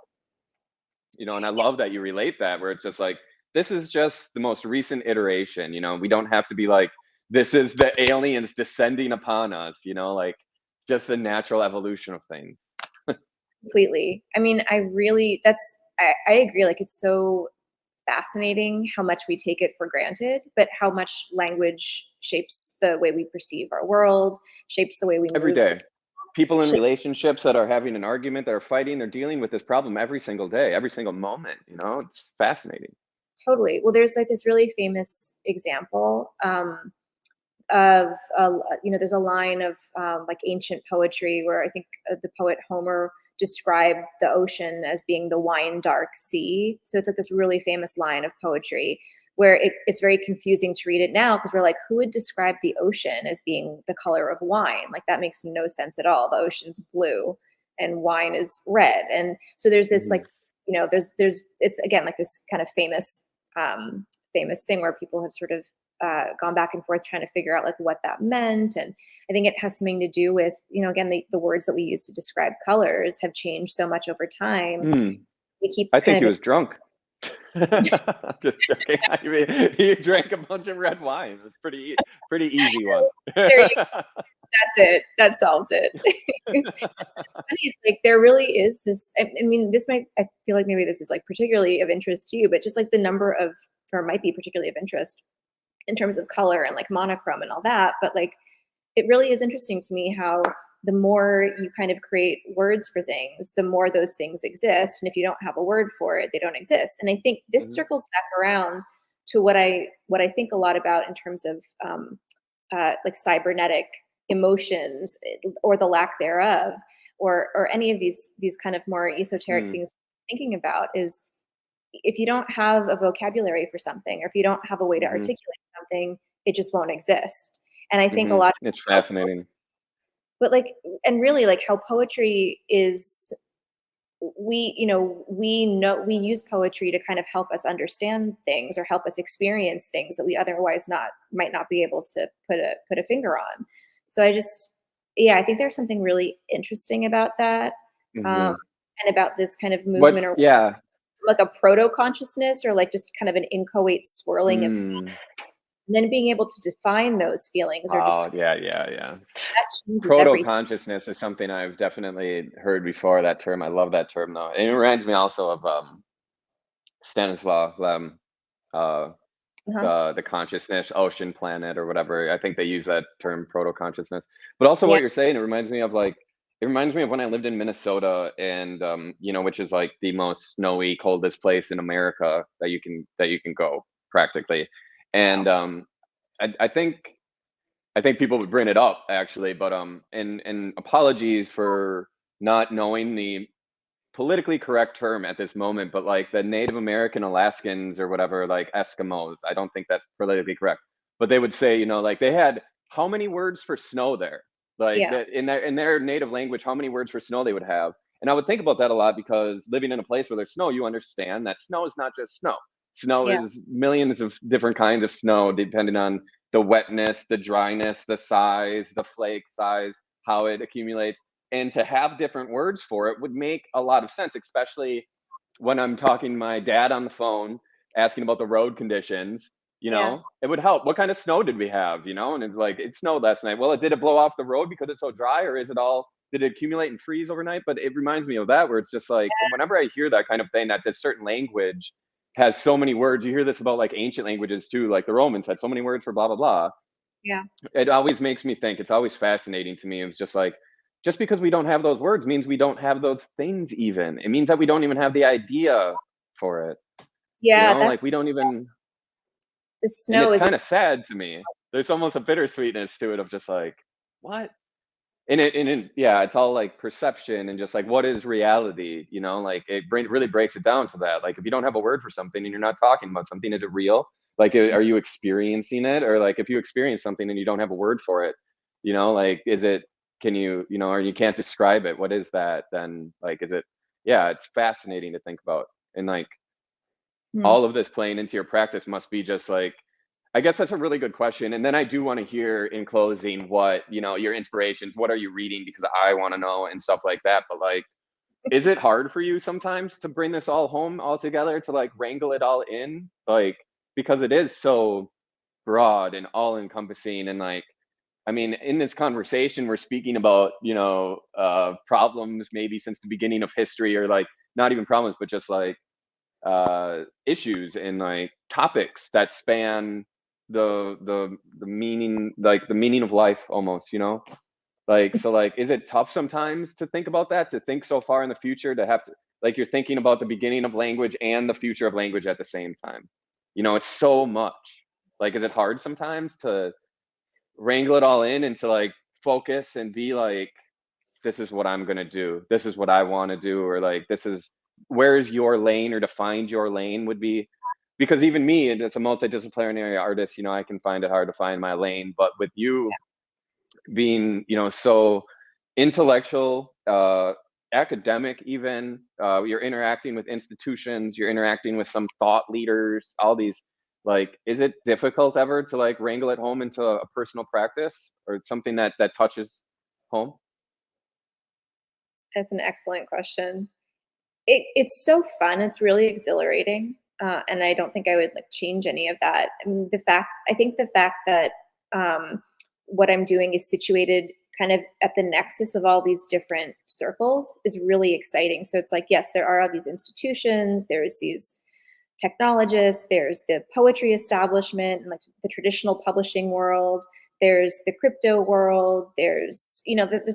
and I it's love that you relate that, where it's just like, this is just the most recent iteration. We don't have to be like, this is the aliens descending upon us, like it's just a natural evolution of things. completely. I mean, I agree. Like it's so fascinating how much we take it for granted, but how much language shapes the way we perceive our world, shapes the way we Every move through, day, people in shape, relationships that are having an argument, that are fighting, they're dealing with this problem every single day, every single moment. It's fascinating. totally. Well, there's like this really famous example of there's a line of like ancient poetry where I think the poet Homer described the ocean as being the wine dark sea. So it's like this really famous line of poetry where it's very confusing to read it now because we're like, who would describe the ocean as being the color of wine? Like that makes no sense at all. The ocean's blue and wine is red. And so there's this hmm like, there's it's again like this kind of famous thing where people have sort of gone back and forth trying to figure out like what that meant. And I think it has something to do with, again, the words that we use to describe colors have changed so much over time. hmm We keep I think kind he of, was drunk. I'm just joking. I mean, he drank a bunch of red wine. It's pretty easy one. there you that's it. That solves it. It's funny. It's like there really is this. I mean, I feel like maybe this is like particularly of interest to you, but just like the number of, or might be particularly of interest in terms of color and like monochrome and all that. But like it really is interesting to me how the more you kind of create words for things, the more those things exist. And if you don't have a word for it, they don't exist. And I think this Mhm. circles back around to what I think a lot about in terms of like cybernetic emotions or the lack thereof, or any of these kind of more esoteric Mm. things we're thinking about is if you don't have a vocabulary for something, or if you don't have a way to Hmm. articulate something, it just won't exist. And I think a lot of It's how fascinating. but like, and really like how poetry is, we use poetry to kind of help us understand things or help us experience things that we otherwise not might not be able to put a finger on. So I just, yeah, I think there's something really interesting about that, um, Hmm. and about this kind of What? movement, or Yeah. like a proto consciousness, or like just kind of an inchoate swirling of, Mm. and then being able to define those feelings or Oh, describe, yeah, yeah, yeah. that changes Proto everything. consciousness is something I've definitely heard before. That term, I love that term though. And it reminds me also of Stanislaw Lem, uh, Uh-huh. the consciousness, ocean planet, or whatever. I think they use that term, proto consciousness. But also, Yeah. what you're saying, it reminds me of when I lived in Minnesota, and which is like the most snowy, coldest place in America that you can go practically. Wow. And I think people would bring it up actually, but and apologies for not knowing the politically correct term at this moment, but like the Native American Alaskans or whatever, like Eskimos, I don't think that's politically correct. But they would say, like they had how many words for snow there? Like Yeah. that in their native language, how many words for snow they would have. And I would think about that a lot because living in a place where there's snow, you understand that snow is not just snow. Snow Yeah. is millions of different kinds of snow depending on the wetness, the dryness, the size, the flake size, how it accumulates. And to have different words for it would make a lot of sense, especially when I'm talking to my dad on the phone, asking about the road conditions. Yeah. It would help. What kind of snow did we have? And it's like, it snowed last night. Well, did it blow off the road because it's so dry, or did it accumulate and freeze overnight? But it reminds me of that, where it's just like, whenever I hear that kind of thing, that this certain language has so many words. You hear this about like ancient languages too, like the Romans had so many words for blah blah blah. Yeah. It always makes me think. It's always fascinating to me. It's just like, just because we don't have those words means we don't have those things even. It means that we don't even have the idea for it. Yeah, Like that's, we don't even, the and snow it's is, kind of sad to me. There's almost a bittersweetness to it of just like, what? And yeah, it's all like perception and just like what is reality, like really breaks it down to that. Like if you don't have a word for something and you're not talking about something, is it real? Like are you experiencing it? Or like if you experience something and you don't have a word for it, like is it, can you, or you can't describe it, what is that then? Like is it, yeah, it's fascinating to think about. And like hmm. all of this playing into your practice must be just like, I guess that's a really good question. And then I do want to hear in closing what, your inspirations, what are you reading? Because I want to know and stuff like that. But like, is it hard for you sometimes to bring this all home all together, to like wrangle it all in? Like, because it is so broad and all encompassing. And like, I mean, in this conversation, we're speaking about, problems maybe since the beginning of history, or like not even problems, but just like issues and like topics that span the meaning, like the meaning of life almost, like, so like, is it tough sometimes to think about that, to think so far in the future, to have to, like, you're thinking about the beginning of language and the future of language at the same time? It's so much. Like, is it hard sometimes to wrangle it all in and to like focus and be like, this is what I'm gonna do. This is what I want to do, or like this is, where is your lane, or to find your lane would be, because even me, and it's a multidisciplinary artist, I can find it hard to find my lane. But with you being, so intellectual, academic, even, you're interacting with institutions, you're interacting with some thought leaders, all these, like, is it difficult ever to like wrangle it home into a personal practice, or something that touches home? That's an excellent question. It's so fun. It's really exhilarating, and I don't think I would like change any of that. I mean, I think the fact that, what I'm doing is situated kind of at the nexus of all these different circles is really exciting. So it's like, yes, there are all these institutions, there's these technologists, there's the poetry establishment and like the traditional publishing world, there's the crypto world, there's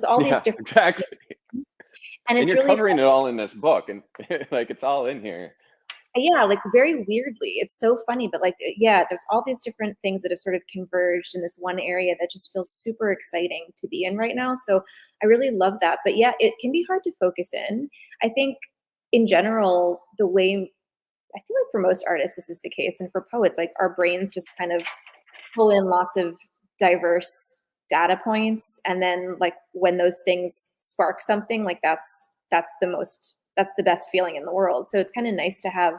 all these Yeah, different exactly. things. And And it's you're really covering it all in this book, and like it's all in here. yeah, like very weirdly. It's so funny, but like, yeah, there's all these different things that have sort of converged in this one area that just feels super exciting to be in right now. So I really love that. But yeah, it can be hard to focus in. I think in general, the way I feel like for most artists this is the case, and for poets, like our brains just kind of pull in lots of diverse data points, and then like when those things spark something, like that's the best feeling in the world. So it's kind of nice to have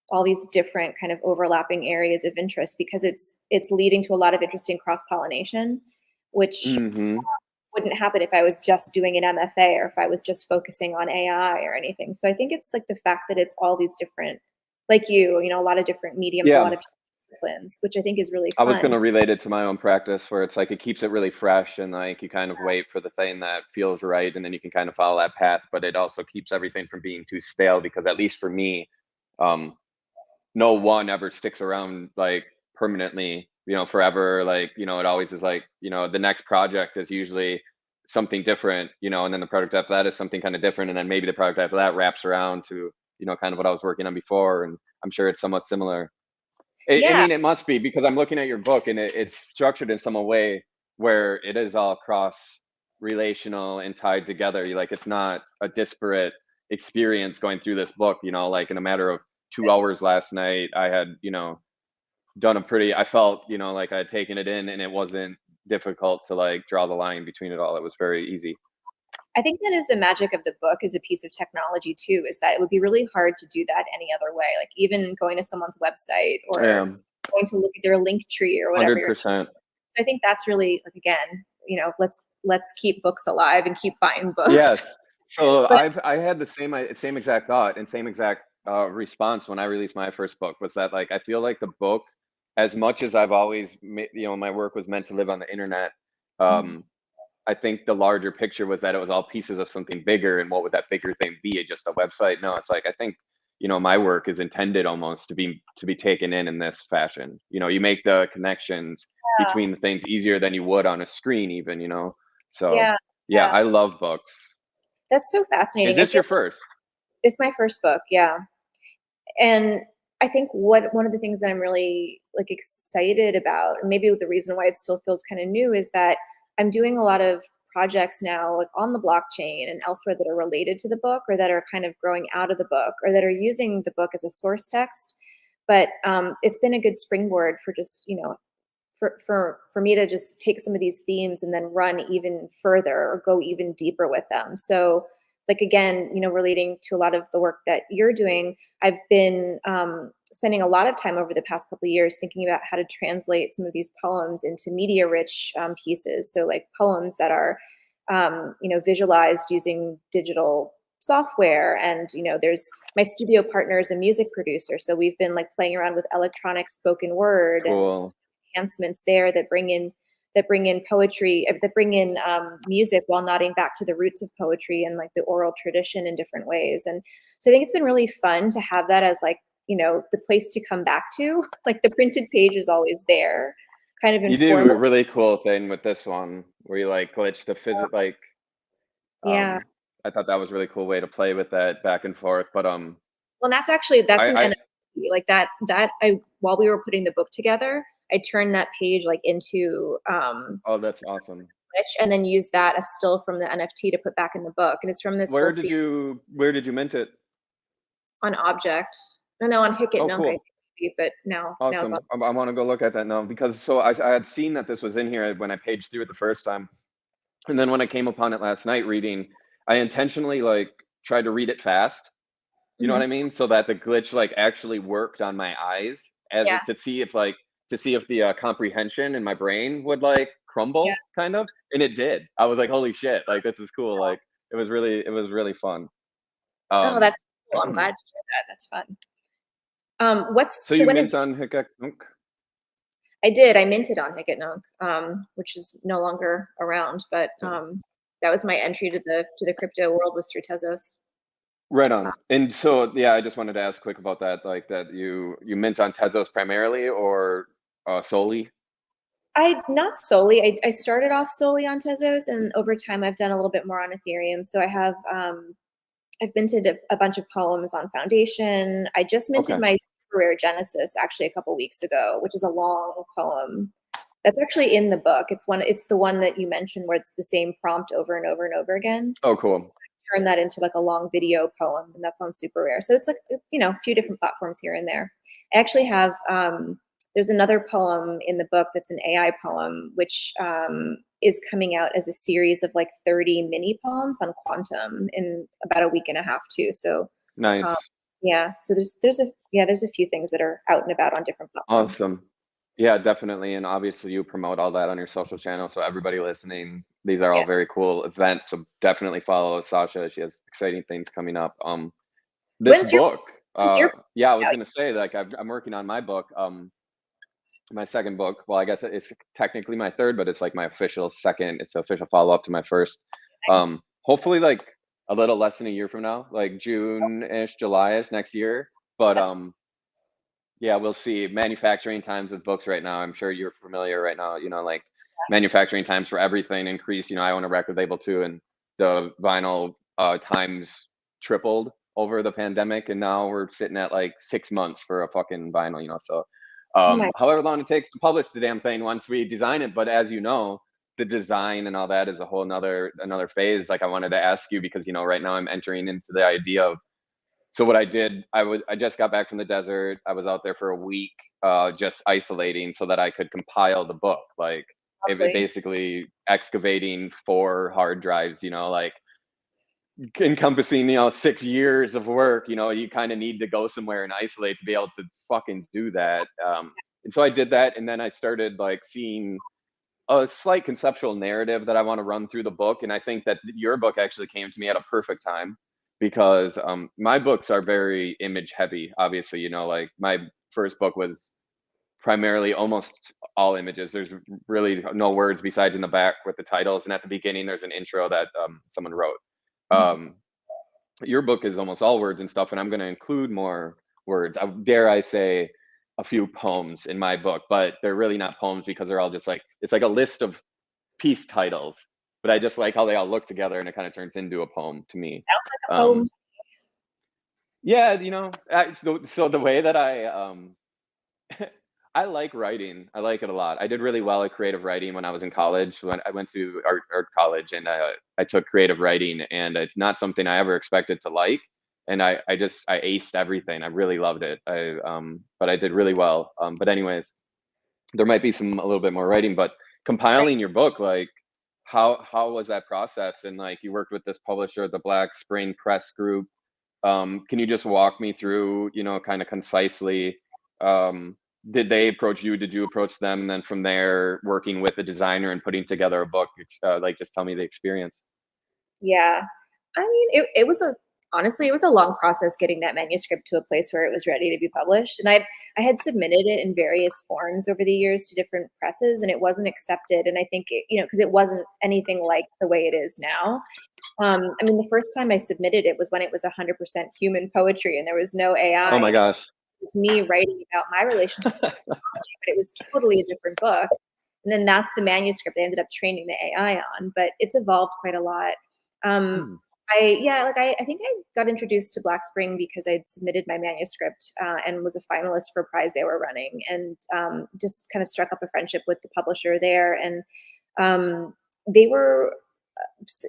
all these different kind of overlapping areas of interest, because it's leading to a lot of interesting cross pollination, which Mm-hmm. wouldn't happen if I was just doing an MFA or if I was just focusing on AI or anything. So I think it's like the fact that it's all these different, like you know, a lot of different mediums, a Yeah. lot of disciplines, which I think is really I was fun. gonna relate it to my own practice where it's like it keeps it really fresh and like you kind of wait for the thing that feels right and then you can kind of follow that path, but it also keeps everything from being too stale because at least for me, um, no one ever sticks around like permanently, forever. Like, it always is like, the next project is usually something different, and then the project after that is something kind of different. And then maybe the project after that wraps around to, kind of what I was working on before. And I'm sure it's somewhat similar. I Yeah, mean, it must be because I'm looking at your book and it's structured in some way where it is all cross relational and tied together. Like it's not a disparate experience going through this book, like in a matter of 2 hours last night, I had, done I felt, like I had taken it in and it wasn't difficult to like draw the line between it all. It was very easy. I think that is the magic of the book as a piece of technology too, is that it would be really hard to do that any other way. Like even going to someone's website or Yeah, going to look at their link tree or whatever. 100%. So I think that's really like, again, you know, let's keep books alive and keep buying books. Yes. So But I had the same exact thought and same exact response when I released my first book was that like I feel like the book, as much as I've always my work was meant to live on the internet. Um, I think the larger picture was that it was all pieces of something bigger, and what would that bigger thing be? Just a website? No, it's like I think my work is intended almost to be taken in this fashion. You make the connections between the things easier than you would on a screen, even. So yeah, yeah, yeah, I love books. that's so Is fascinating. I this feel your first? it's my first book, yeah. And I think one of the things that I'm really like excited about, and maybe the reason why it still feels kind of new, is that I'm doing a lot of projects now like on the blockchain and elsewhere that are related to the book or that are kind of growing out of the book or that are using the book as a source text. But it's been a good springboard for just, you know, for me to just take some of these themes and then run even further or go even deeper with them. So like again, you know, relating to a lot of the work that you're doing, I've been spending a lot of time over the past couple of years thinking about how to translate some of these poems into media rich pieces. So like poems that are you know, visualized using digital software. And you know, there's my studio partner is a music producer, so we've been like playing around with electronic spoken word and Cool. enhancements there that bring in poetry, that bring in music while nodding back to the roots of poetry and like the oral tradition in different ways. And so I think it's been really fun to have that as like, you know, the place to come back to. Like the printed page is always there, kind of You do informal. a really cool thing with this one where you like glitch the physics. Like, Yeah. I thought that was a really cool way to play with that back and forth. But Well, that's actually that's an I NFT. Like that I while we were putting the book together, I turned that page like into oh, that's awesome. glitch and then used that as still from the NFT to put back in the book. And it's from this whole series Where did you mint it? on Object. No, on Hicket Oh, Nunk, I cool. think, but now it's on. Awesome. I want to go look at that now because so I had seen that this was in here when I paged through it the first time. And then when I came upon it last night reading, I intentionally like tried to read it fast. You know what Mhm. I mean? So that the glitch like actually worked on my eyes as Yeah, to see if the comprehension in my brain would like yeah. crumble kind of. And it did. I was like, holy shit, like this is cool. Like it was really fun. Oh, Um that's cool. I'm glad to hear that. That's fun. so What's so you when is mint on Hikak. I did. I minted on Hicket Nunk, which is no longer around, but that was my entry to the crypto world was through Tezos. Right on. And so, yeah, I just wanted to ask quick about that, like that you mint on Tezos primarily or solely? I not solely. I started off solely on Tezos, and over time I've done a little bit more on Ethereum. So I have I've minted a bunch of poems on Foundation. I just minted Okay. my super rare Genesis actually a couple weeks ago, which is a long poem. That's actually in the book. It's the one that you mentioned where it's the same prompt over and over and over again. Oh, cool. turn that into like a long video poem, and that's on Super Rare. So it's like, you know, a few different platforms here and there. I actually have there's another poem in the book that's an AI poem, which is coming out as a series of like 30 mini poems on quantum in about a week and a half too. So Nice. yeah, so there's a few things that are out and about on different platforms. Awesome. Yeah, definitely. And obviously you promote all that on your social channel. So everybody listening, these are all Yeah. very cool events. So definitely follow Sasha. She has exciting things coming up. This When's your book, when's your yeah, I was out? gonna say, like, I'm working on my book, my second book. Well, I guess it's technically my third, but it's like my official second. It's an official follow-up to my first. Hopefully, like a little less than a year from now, like June-ish, July-ish next year. But That's yeah, we'll see. Manufacturing times with books right now, I'm sure you're familiar right now, like manufacturing times for everything increase. I own a record label too, and the vinyl times tripled over the pandemic, and now we're sitting at like 6 months for a fucking vinyl, so oh my however long it takes to publish the damn thing once we design it. But as you know, the design and all that is a whole another phase. Like I wanted to ask you because right now I'm entering into the idea of, so what I did, I just got back from the desert. I was out there for a week, just isolating so that I could compile the book. Like it lovely. basically excavating 4 hard drives, like encompassing, 6 years of work. You kind of need to go somewhere and isolate to be able to fucking do that. And so I did that, and then I started like seeing a slight conceptual narrative that I want to run through the book. And I think that your book actually came to me at a perfect time because my books are very image heavy. Obviously, like my first book was primarily almost all images. There's really no words besides in the back with the titles. And at the beginning, there's an intro that someone wrote. Mhm. Um, your book is almost all words and stuff, and I'm going to include more words. Dare I say a few poems in my book, but they're really not poems because they're all just like, it's like a list of piece titles, but I just like how they all look together and it kind of turns into a poem to me. Sounds like a poem. Um, yeah, so the way that I like writing. I like it a lot. I did really well at creative writing when I was in college. When I went to art college, and I took creative writing, and it's not something I ever expected to like. And I aced everything. I really loved it. But I did really well. But anyways, there might be a little bit more writing, but compiling your book, like how was that process? And like you worked with this publisher, the Black Spring Press Group. Can you just walk me through, kind of concisely, did they approach you? Did you approach them? And then from there, working with a designer and putting together a book, like just tell me the experience. Yeah. I mean, it was honestly, it was a long process getting that manuscript to a place where it was ready to be published. And I had submitted it in various forms over the years to different presses, and it wasn't accepted. And I think because it wasn't anything like the way it is now. I mean, the first time I submitted it was when it was 100% human poetry and there was no Oh AI. my And it gosh. was me writing about my relationship with technology, but it was totally a different book. And then that's the manuscript I ended up training the AI on, but it's evolved quite a lot. Um, Hmm. I think I got introduced to Black Spring because I'd submitted my manuscript and was a finalist for a prize they were running, and just kind of struck up a friendship with the publisher there. And they were,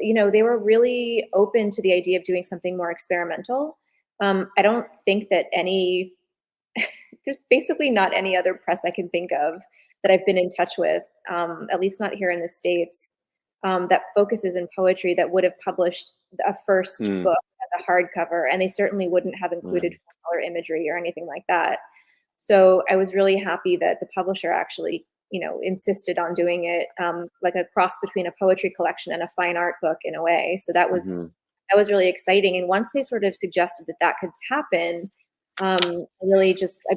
they were really open to the idea of doing something more experimental. I don't think that there's basically not any other press I can think of that I've been in touch with, at least not here in the States, that focuses in poetry that would have published a first Hmm. book as a hardcover, and they certainly wouldn't have included Hmm. full color imagery or anything like that. So I was really happy that the publisher actually, insisted on doing it, like a cross between a poetry collection and a fine art book in a way. So Hmm. that was really exciting. And once they sort of suggested that that could happen, I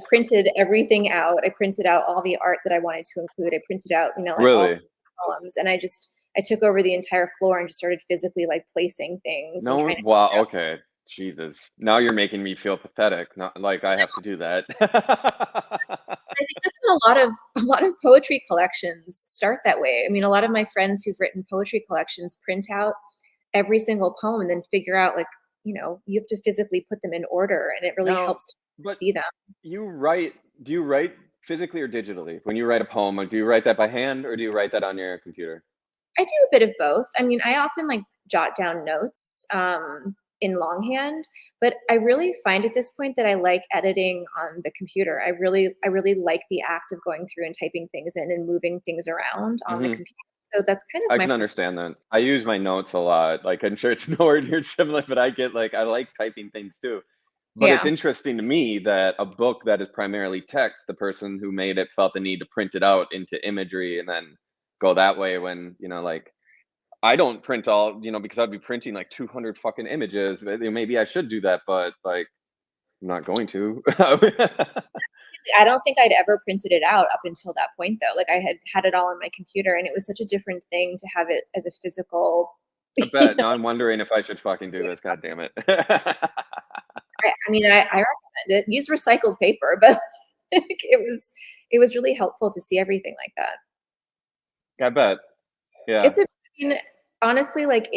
printed everything out. I printed out all the art that I wanted to include. I printed out, like all Really? the poems, and I took over the entire floor and just started physically like placing things and No. trying to Wow. figure out. Okay. Jesus. Now you're making me feel pathetic. Not like I have to do that. I think that's what a lot of poetry collections start that way. I mean, a lot of my friends who've written poetry collections print out every single poem and then figure out like, you have to physically put them in order, and it really Now, helps to but see them. you write, do you write physically or digitally? When you write a poem, or do you write that by hand or do you write that on your computer? I do a bit of both. I mean, I often like jot down notes in longhand, but I really find at this point that I like editing on the computer. I really like the act of going through and typing things in and moving things around on the Hmm. computer. So that's kind of I my can understand that. I use my notes a lot. Like, I'm sure it's nowhere near similar, but I like typing things too. But it's yeah. interesting to me that a book that is primarily text, the person who made it felt the need to print it out into imagery and then go that way when, like I don't print all, because I'd be printing like 200 fucking images. Maybe I should do that, but like I'm not going to. I don't think I'd ever printed it out up until that point though. Like I had it all on my computer and it was such a different thing to have it as a physical, I bet. Now I'm wondering if I should fucking do this. God damn it. I mean, I recommend it. Use recycled paper, but it was really helpful to see everything like that. I bet. Yeah. It's a, I mean, honestly, like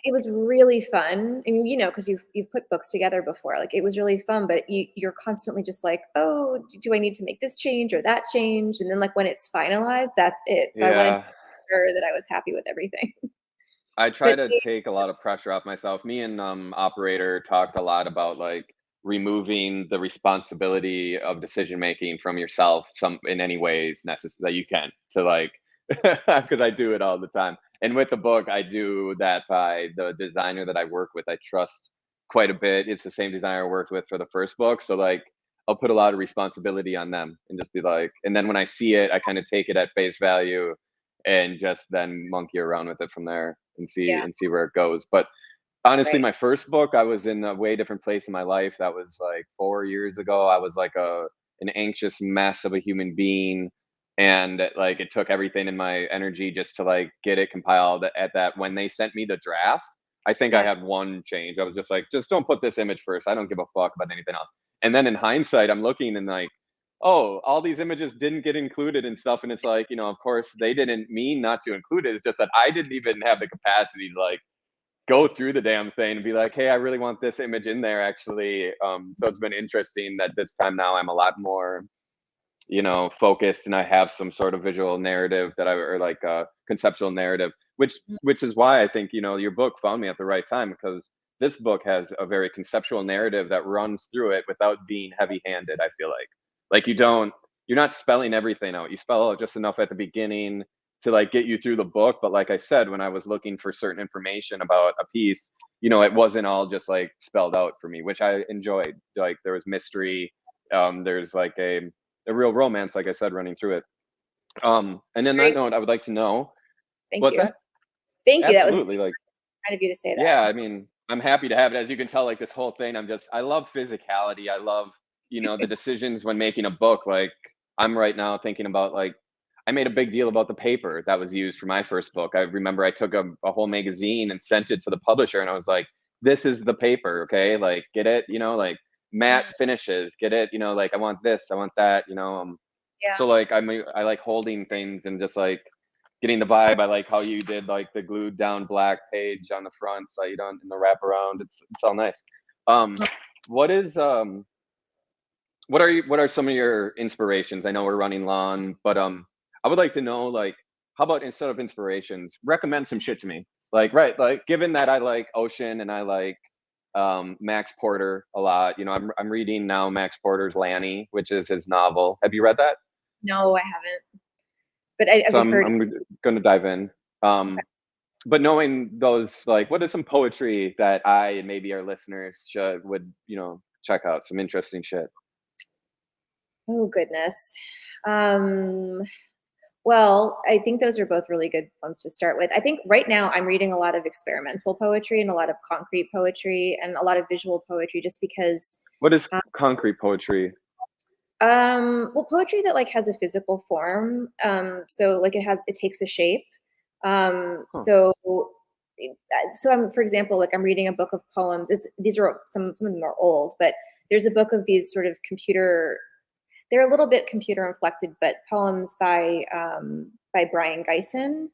it was really fun. I mean, you know, because you've put books together before. Like it was really fun, but you're constantly just like, oh, do I need to make this change or that change? And then like when it's finalized, that's it. So I wanted to Yeah. make sure that I was happy with everything. I try But to take a lot of pressure off myself. Me and operator talked a lot about like removing the responsibility of decision making from yourself some in any ways necessary that you can to like because I do it all the time. And with the book, I do that by the designer that I work with. I trust quite a bit. It's the same designer I worked with for the first book. So like I'll put a lot of responsibility on them and just be like, and then when I see it, I kind of take it at face value and just then monkey around with it from there yeah, and see where it goes. But honestly, right. my first book, I was in a way different place in my life. That was like 4 years ago. I was like an anxious mess of a human being, and like it took everything in my energy just to like get it compiled. At that, when they sent me the draft, I think I Yeah, had one change. I was just like, just don't put this image first. I don't give a fuck about anything else. And then in hindsight, I'm looking and like, oh, all these images didn't get included and stuff. And it's like, of course they didn't mean not to include it. It's just that I didn't even have the capacity to like go through the damn thing and be like, hey, I really want this image in there actually. So it's been interesting that this time now I'm a lot more, focused, and I have some sort of visual narrative or like a conceptual narrative, which is why I think, your book found me at the right time, because this book has a very conceptual narrative that runs through it without being heavy handed. I feel like you're not spelling everything out. You spell out just enough at the beginning to like get you through the book. But like I said, when I was looking for certain information about a piece, it wasn't all just like spelled out for me, which I enjoyed. Like there was mystery. There's like a real romance, like I said, running through it. And in that very note, I would like to know thank what's you. that? Thank you. That was Absolutely. Like, kind of you to say yeah, that. I mean, I'm happy to have it. As you can tell, like this whole thing, I love physicality. I love, the decisions when making a book. Like I'm right now thinking about like, I made a big deal about the paper that was used for my first book. I remember I took a whole magazine and sent it to the publisher, and I was like, this is the paper. Okay. Like, get it, like matte Mm, finishes, get it, like I want this, I want that, yeah. so like I like holding things and just like getting the vibe. I like how you did like the glued down black page on the front, so you don't in the wraparound. It's all nice. Um, what is what are some of your inspirations? I know we're running long, but I would like to know like how about instead of inspirations, recommend some shit to me. Like right, like given that I like Ocean and I like Max Porter a lot. I'm reading now Max Porter's Lanny, which is his novel. Have you read that? No, I haven't. But So I've heard. I'm going to dive in. Okay. But knowing those, like, what is some poetry that I and maybe our listeners would check out? Some interesting shit. Oh goodness. Um, well, I think those are both really good ones to start with. I think right now I'm reading a lot of experimental poetry and a lot of concrete poetry and a lot of visual poetry, just because What is uh, concrete poetry? well, poetry that like has a physical form. So like it takes a shape. Um, Huh. so so I'm, for example, like I'm reading a book of poems. These are some of them are old, but there's a book of these sort of computer. They're a little bit computer inflected, but poems by Brian Geisen,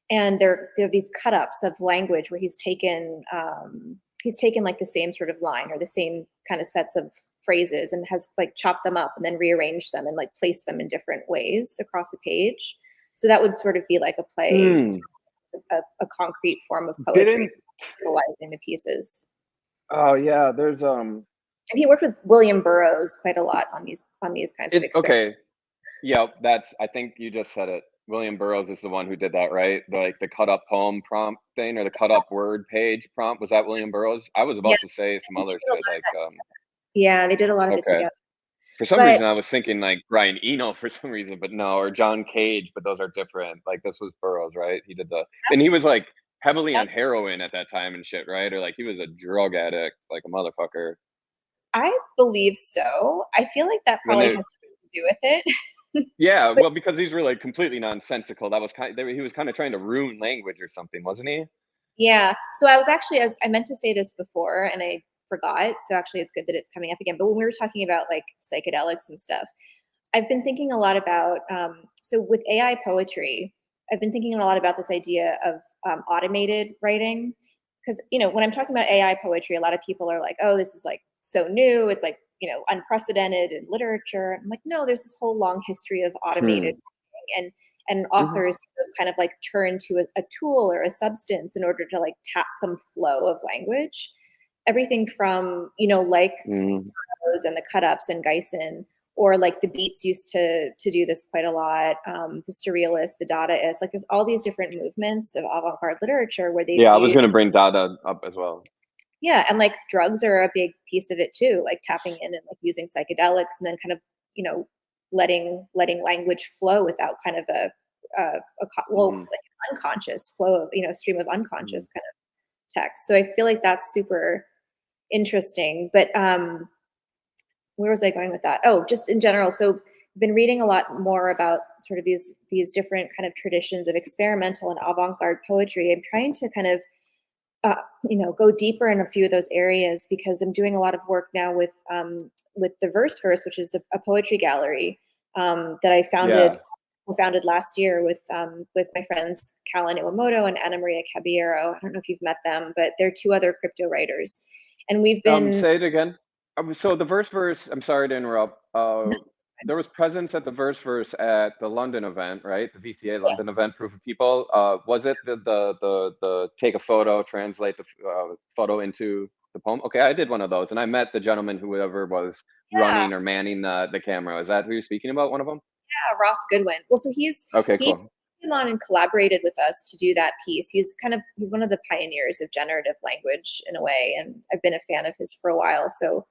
and they're these cut ups of language where he's taken like the same sort of line or the same kind of sets of phrases and has like chopped them up and then rearranged them and like placed them in different ways across a page. So that would sort of be like a play, Hmm. a concrete form of poetry, Didn't visualizing the pieces. Oh yeah, there's And he worked with William Burroughs quite a lot on these kinds of it experiments. okay. Yeah, that's I think you just said it. William Burroughs is the one who did that, right? Like the cut up poem prompt thing or the cut up word page prompt. Was that William Burroughs? I was Yeah, about to say I some think they other did a shit lot of like that. Yeah, they did a lot of it okay. together. For some But reason I was thinking like Brian Eno for some reason, but no, or John Cage, but those are different. Like this was Burroughs, right? He did the and he was like heavily that, on heroin at that time and shit, right? Or like he was a drug addict, like a motherfucker. I believe so. I feel like that When probably they has something to do with it. Yeah, But well, because these were like completely nonsensical. That was he was kind of trying to ruin language or something, wasn't he? yeah, so I was actually, as I meant to say this before and I forgot. So actually, it's good that it's coming up again. But when we were talking about like psychedelics and stuff, I've been thinking a lot about, so with AI poetry, I've been thinking a lot about this idea of automated writing. Because, when I'm talking about AI poetry, a lot of people are like, oh, this is like so new. It's like, unprecedented in literature. I'm like, no, there's this whole long history of automated Hmm. writing. And Mhm. authors kind of like turn to a tool or a substance in order to like tap some flow of language. Everything from, like Mhm. those and the cut ups and Geisen, or like the Beats used to do this quite a lot. The Surrealists, the Dadaists, like there's all these different movements of avant-garde literature where they've Yeah, I was used, gonna bring Dada up as well. yeah, and like drugs are a big piece of it too, like tapping in and like using psychedelics and then kind of, you know, letting language flow without kind of Mhm. like an unconscious flow of, stream of Mhm. unconscious kind of text. So I feel like that's super interesting. But where was I going with that? Oh, just in general. So I've been reading a lot more about sort of these different kind of traditions of experimental and avant-garde poetry. I'm trying to kind of go deeper in a few of those areas because I'm doing a lot of work now with the Verse, which is a poetry gallery that I Yeah. founded last year with my friends Callan Iwamoto and Anna Maria Caballero. I don't know if you've met them, but they're two other crypto writers, and we've been. Say it again. So the verse. I'm sorry to interrupt. There was presence at the verse at the London event, right? The VCA Yes, London event, Proof of People. Was it the take a photo, translate the photo into the poem? Okay, I did one of those, and I met the gentleman, whoever was yeah, running or manning the camera. Is that who you're speaking about? One of them? yeah, Ross Goodwin. Well, so Okay, he cool. came on and collaborated with us to do that piece. He's one of the pioneers of generative language in a way, and I've been a fan of his for a while. So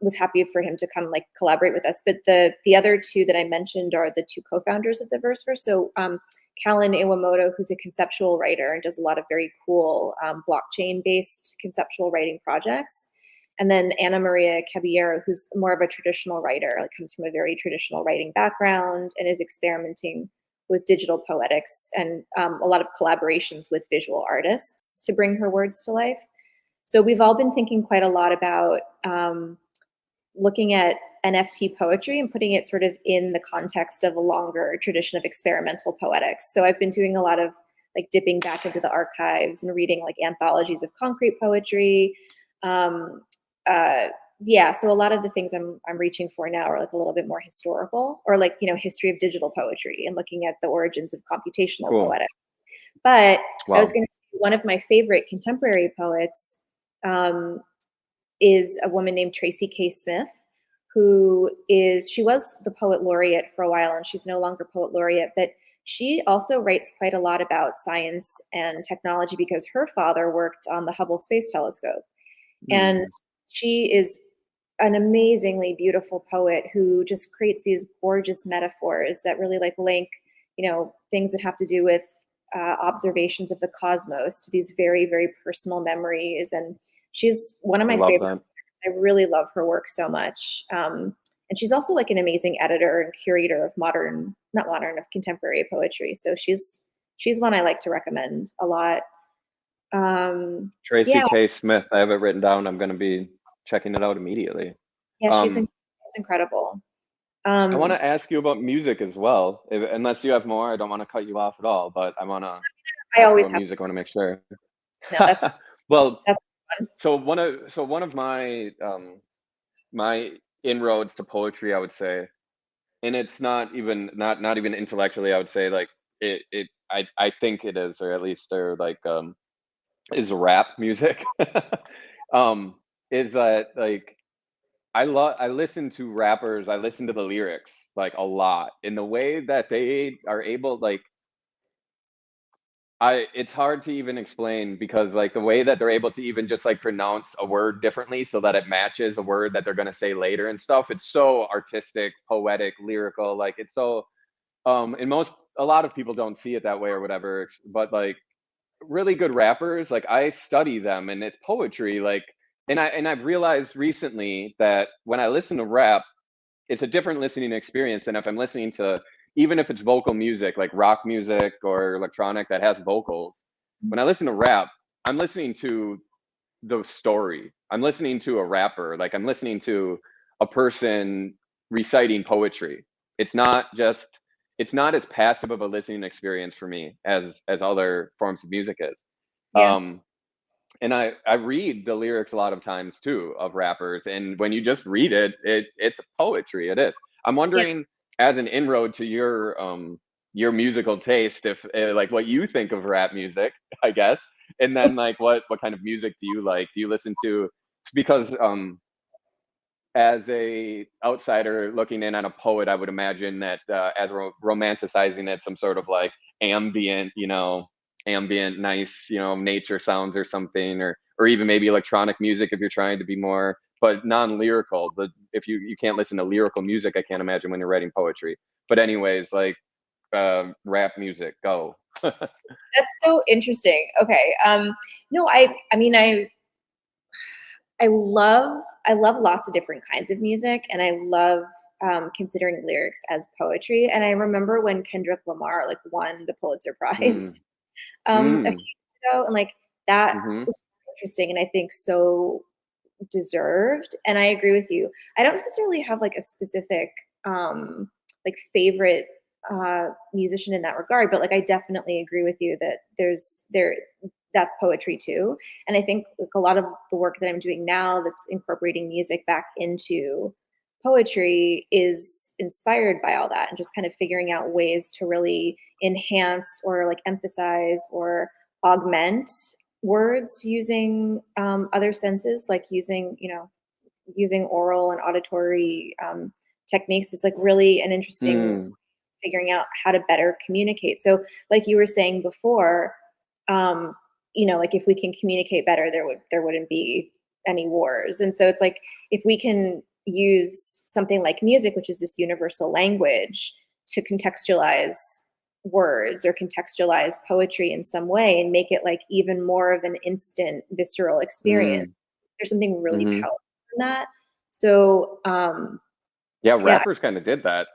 was happy for him to come like collaborate with us. But the other two that I mentioned are the two co-founders of the Verse. So Callan Iwamoto, who's a conceptual writer and does a lot of very cool blockchain-based conceptual writing projects. And then Anna Maria Caballero, who's more of a traditional writer, like comes from a very traditional writing background and is experimenting with digital poetics and a lot of collaborations with visual artists to bring her words to life. So we've all been thinking quite a lot about looking at NFT poetry and putting it sort of in the context of a longer tradition of experimental poetics. So I've been doing a lot of like dipping back into the archives and reading like anthologies of concrete poetry. Um, uh, yeah, so a lot of the things I'm reaching for now are like a little bit more historical, or like history of digital poetry and looking at the origins of computational Cool. poetics. But I was Wow. going to say one of my favorite contemporary poets um, is a woman named Tracy K. Smith, she was the poet laureate for a while, and she's no longer poet laureate, but she also writes quite a lot about science and technology because her father worked on the Hubble Space Telescope. And Mm. she is an amazingly beautiful poet who just creates these gorgeous metaphors that really like link, things that have to do with observations of the cosmos to these very, very personal memories. And she's one of I my love favorite. that. I really love her work so much. And she's also like an amazing editor and curator of not modern, of contemporary poetry. So she's one I like to recommend a lot. Tracy Yeah, K. Smith. I have it written down. I'm gonna be checking it out immediately. yeah, Um, she's incredible. I want Um, to ask you about music as well. Unless you have more, I don't want to cut you off at all. But I want to I ask always about have music. I want to make sure. no. Well, That's fun. so one of my my inroads to poetry, I would say, and it's not even intellectually, I would say, like, I think it is, or at least they're like, is rap music. Um, is that, like, I listen to rappers, I listen to the lyrics, like, a lot, in the way that they are able, like, it's hard to even explain because, like, the way that they're able to even just, like, pronounce a word differently so that it matches a word that they're gonna say later and stuff, it's so artistic, poetic, lyrical, like, it's so, and a lot of people don't see it that way or whatever, but, like, really good rappers, like, I study them and it's poetry, like, and I've realized recently that when I listen to rap, it's a different listening experience than if I'm listening to, even if it's vocal music, like rock music or electronic that has vocals. When I listen to rap, I'm listening to the story. I'm listening to a rapper, like I'm listening to a person reciting poetry. It's not just it's not as passive of a listening experience for me as other forms of music is. Yeah. Um, and I read the lyrics a lot of times too of rappers, and when you just read it, it's poetry. It is. I'm Yeah. wondering, as an inroad to your musical taste, if like what you think of rap music, I guess, and then like what kind of music do you like? Do you listen to? Because as a outsider looking in on a poet, I would imagine that as romanticizing it, some sort of like ambient, ambient, nice, nature sounds or something, or even maybe electronic music if you're trying to be more, but non-lyrical. But if you can't listen to lyrical music, I can't imagine when you're writing poetry. But anyways, like rap music, go. That's so interesting. Okay. No, I mean, I love lots of different kinds of music, and I love considering lyrics as poetry. And I remember when Kendrick Lamar like won the Pulitzer Mm, Prize a few mm, years ago, and like that mm-hmm, was so interesting, and I think so deserved. And I agree with you. I don't necessarily have like a specific like favorite musician in that regard, but like I definitely agree with you that there that's poetry too. And I think like a lot of the work that I'm doing now that's incorporating music back into poetry is inspired by all that and just kind of figuring out ways to really enhance or like emphasize or augment words using other senses, like using oral and auditory techniques is like really an interesting mm, figuring out how to better communicate. So, like you were saying before, um, like if we can communicate better, there wouldn't be any wars. And so it's like if we can use something like music, which is this universal language, to contextualize words or contextualize poetry in some way and make it like even more of an instant visceral experience, mm, there's something really mm-hmm. powerful in that. So Yeah, yeah, rappers kind of did that.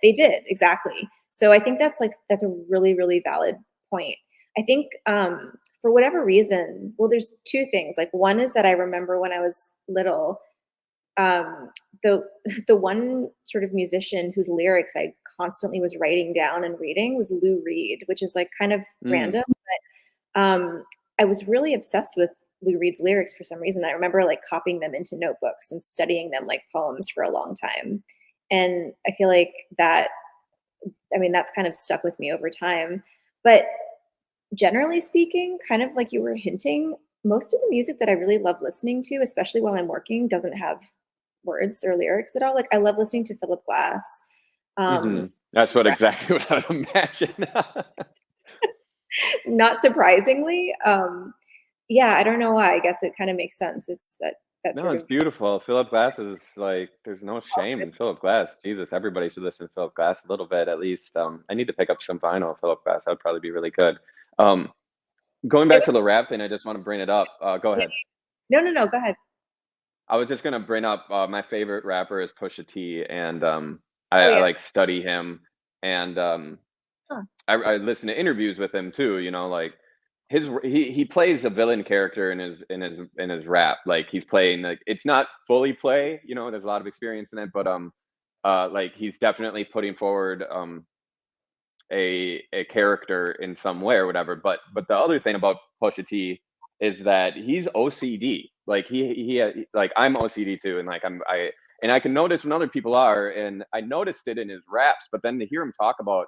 they did, exactly. So I think that's a really, really valid point. I think for whatever reason, well, there's two things. Like one is that I remember when I was little, um, the the one sort of musician whose lyrics I constantly was writing down and reading was Lou Reed, which is like kind of Mm. random, but I was really obsessed with Lou Reed's lyrics for some reason. I remember like copying them into notebooks and studying them like poems for a long time. And I feel like that, I mean, that's kind of stuck with me over time. But generally speaking, kind of like you were hinting, most of the music that I really love listening to, especially while I'm working, doesn't have words or lyrics at all. Like I love listening to Philip Glass. Um, Mhm. That's what exactly what I would imagine. Not surprisingly, yeah, I don't know why. I guess it kind of makes sense. It's that No, sort it's of beautiful. Philip Glass is like, there's no shame in Philip Glass. Jesus, everybody should listen to Philip Glass a little bit at least. I need to pick up some vinyl of Philip Glass. That would probably be really good. Um, Going it back was, to the rap thing, I just want to bring it up. Go yeah, ahead. no, no, no, go ahead. I was just gonna bring up my favorite rapper is Pusha T, and Oh I yeah. like study him, and Huh. I listen to interviews with him too. Like he plays a villain character in his rap. Like he's playing, like, it's not fully play. There's a lot of experience in it, but like he's definitely putting forward a character in some way or whatever. But the other thing about Pusha T is that he's OCD. Like like I'm OCD too, and like And I can notice when other people are, and I noticed it in his raps, but then to hear him talk about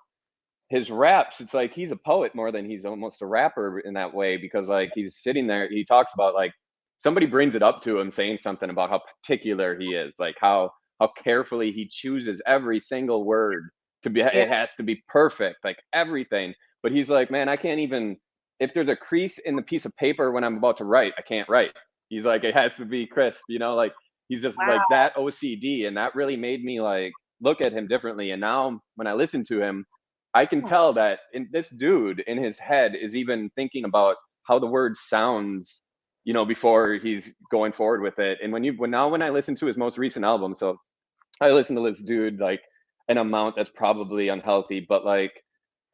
his raps, it's like he's a poet more than he's almost a rapper in that way, because like he's sitting there, he talks about like somebody brings it up to him saying something about how particular he is, like how carefully he chooses every single word to be, Yeah. it has to be perfect, like everything. But he's like, man, I can't even, if there's a crease in the piece of paper when I'm about to write, I can't write. He's like, it has to be crisp, you know, like he's just like Wow. that OCD. And that really made me like look at him differently. And now when I listen to him, I can tell that in this dude in his head is even thinking about how the word sounds, you know, before he's going forward with it. And when I listen to his most recent album, so I listen to this dude like an amount that's probably unhealthy, but like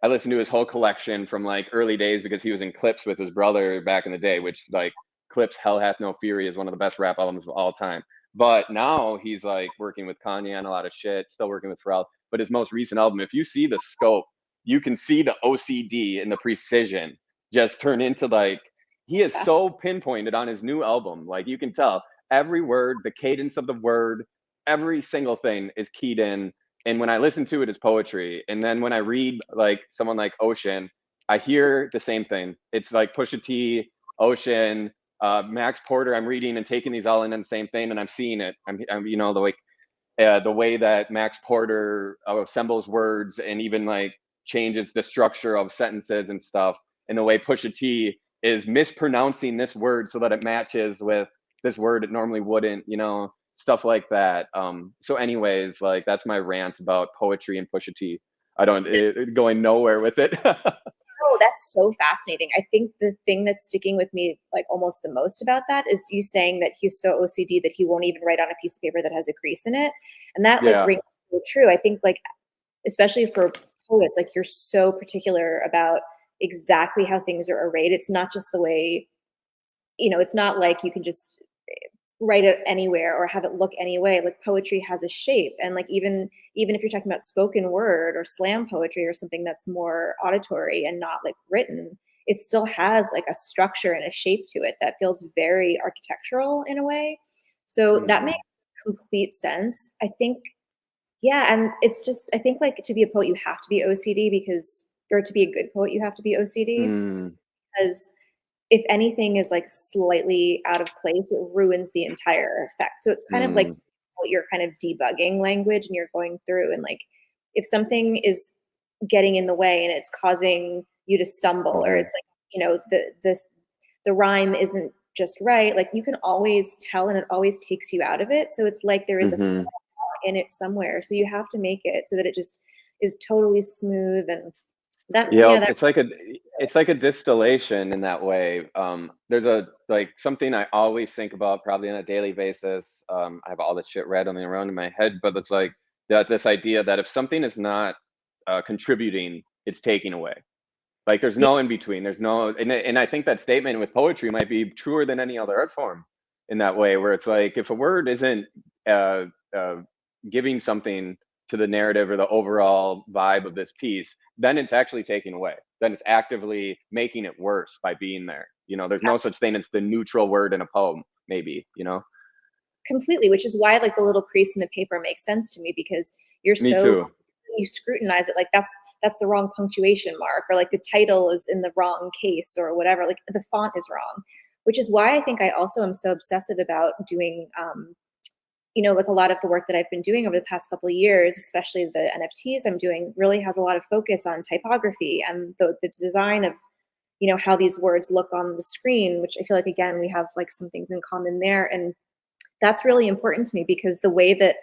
I listened to his whole collection from like early days because he was in Clips with his brother back in the day, which like Clips Hell Hath No Fury is one of the best rap albums of all time. But now he's like working with Kanye on a lot of shit, still working with Pharrell. But his most recent album, if you see the scope, you can see the OCD and the precision just turn into like, he That's is so pinpointed on his new album. Like you can tell every word, the cadence of the word, every single thing is keyed in. And when I listen to it, it's poetry. And then when I read like someone like Ocean, I hear the same thing. It's like Pusha T, Ocean, Max Porter. I'm reading and taking these all in the same thing, and I'm seeing it. I'm you know, the way that Max Porter assembles words and even like changes the structure of sentences and stuff, and the way Pusha T is mispronouncing this word so that it matches with this word it normally wouldn't, you know, stuff like that. So, anyways, like that's my rant about poetry and Pusha T. I don't going nowhere with it. Oh, that's so fascinating. I think the thing that's sticking with me like almost the most about that is you saying that he's so OCD that he won't even write on a piece of paper that has a crease in it. And that like Yeah. rings so true. I think like especially for poets, like you're so particular about exactly how things are arrayed. It's not just the way, you know, it's not like you can just write it anywhere or have it look any way. Like poetry has a shape, and like even if you're talking about spoken word or slam poetry or something that's more auditory and not like written, it still has like a structure and a shape to it that feels very architectural in a way. So that Hmm. makes complete sense. I think, yeah, and it's just I think like to be a poet you have to be OCD because, or to be a good poet you have to be OCD Mm, because if anything is like slightly out of place, it ruins the entire effect. So it's kind of like mm, what you're kind of debugging language and you're going through and like if something is getting in the way and it's causing you to stumble or hmm, it's like, you know, the rhyme isn't just right, like you can always tell and it always takes you out of it. So it's like there is a flaw hmm. in it somewhere. So you have to make it so that it just is totally smooth and that, yeah, Yep, that it's like a distillation in that way. There's a like something I always think about probably on a daily basis. I have all this shit rattling around in my head, but it's like that this idea that if something is not contributing, it's taking away. Like there's yeah, no in between. There's no, and I think that statement with poetry might be truer than any other art form in that way, where it's like if a word isn't uh, uh, giving something to the narrative or the overall vibe of this piece, then it's actually taking away. Then it's actively making it worse by being there. You know, there's no such thing as the neutral word in a poem. Maybe, you know. completely, which is why like the little crease in the paper makes sense to me because you're Me so too. you scrutinize it like that's the wrong punctuation mark or like the title is in the wrong case or whatever, like the font is wrong, which is why I think I also am so obsessive about doing you know, like a lot of the work that I've been doing over the past couple of years, especially the NFTs I'm doing, really has a lot of focus on typography and the design of, you know, how these words look on the screen, which I feel like again we have like some things in common there. And that's really important to me because the way that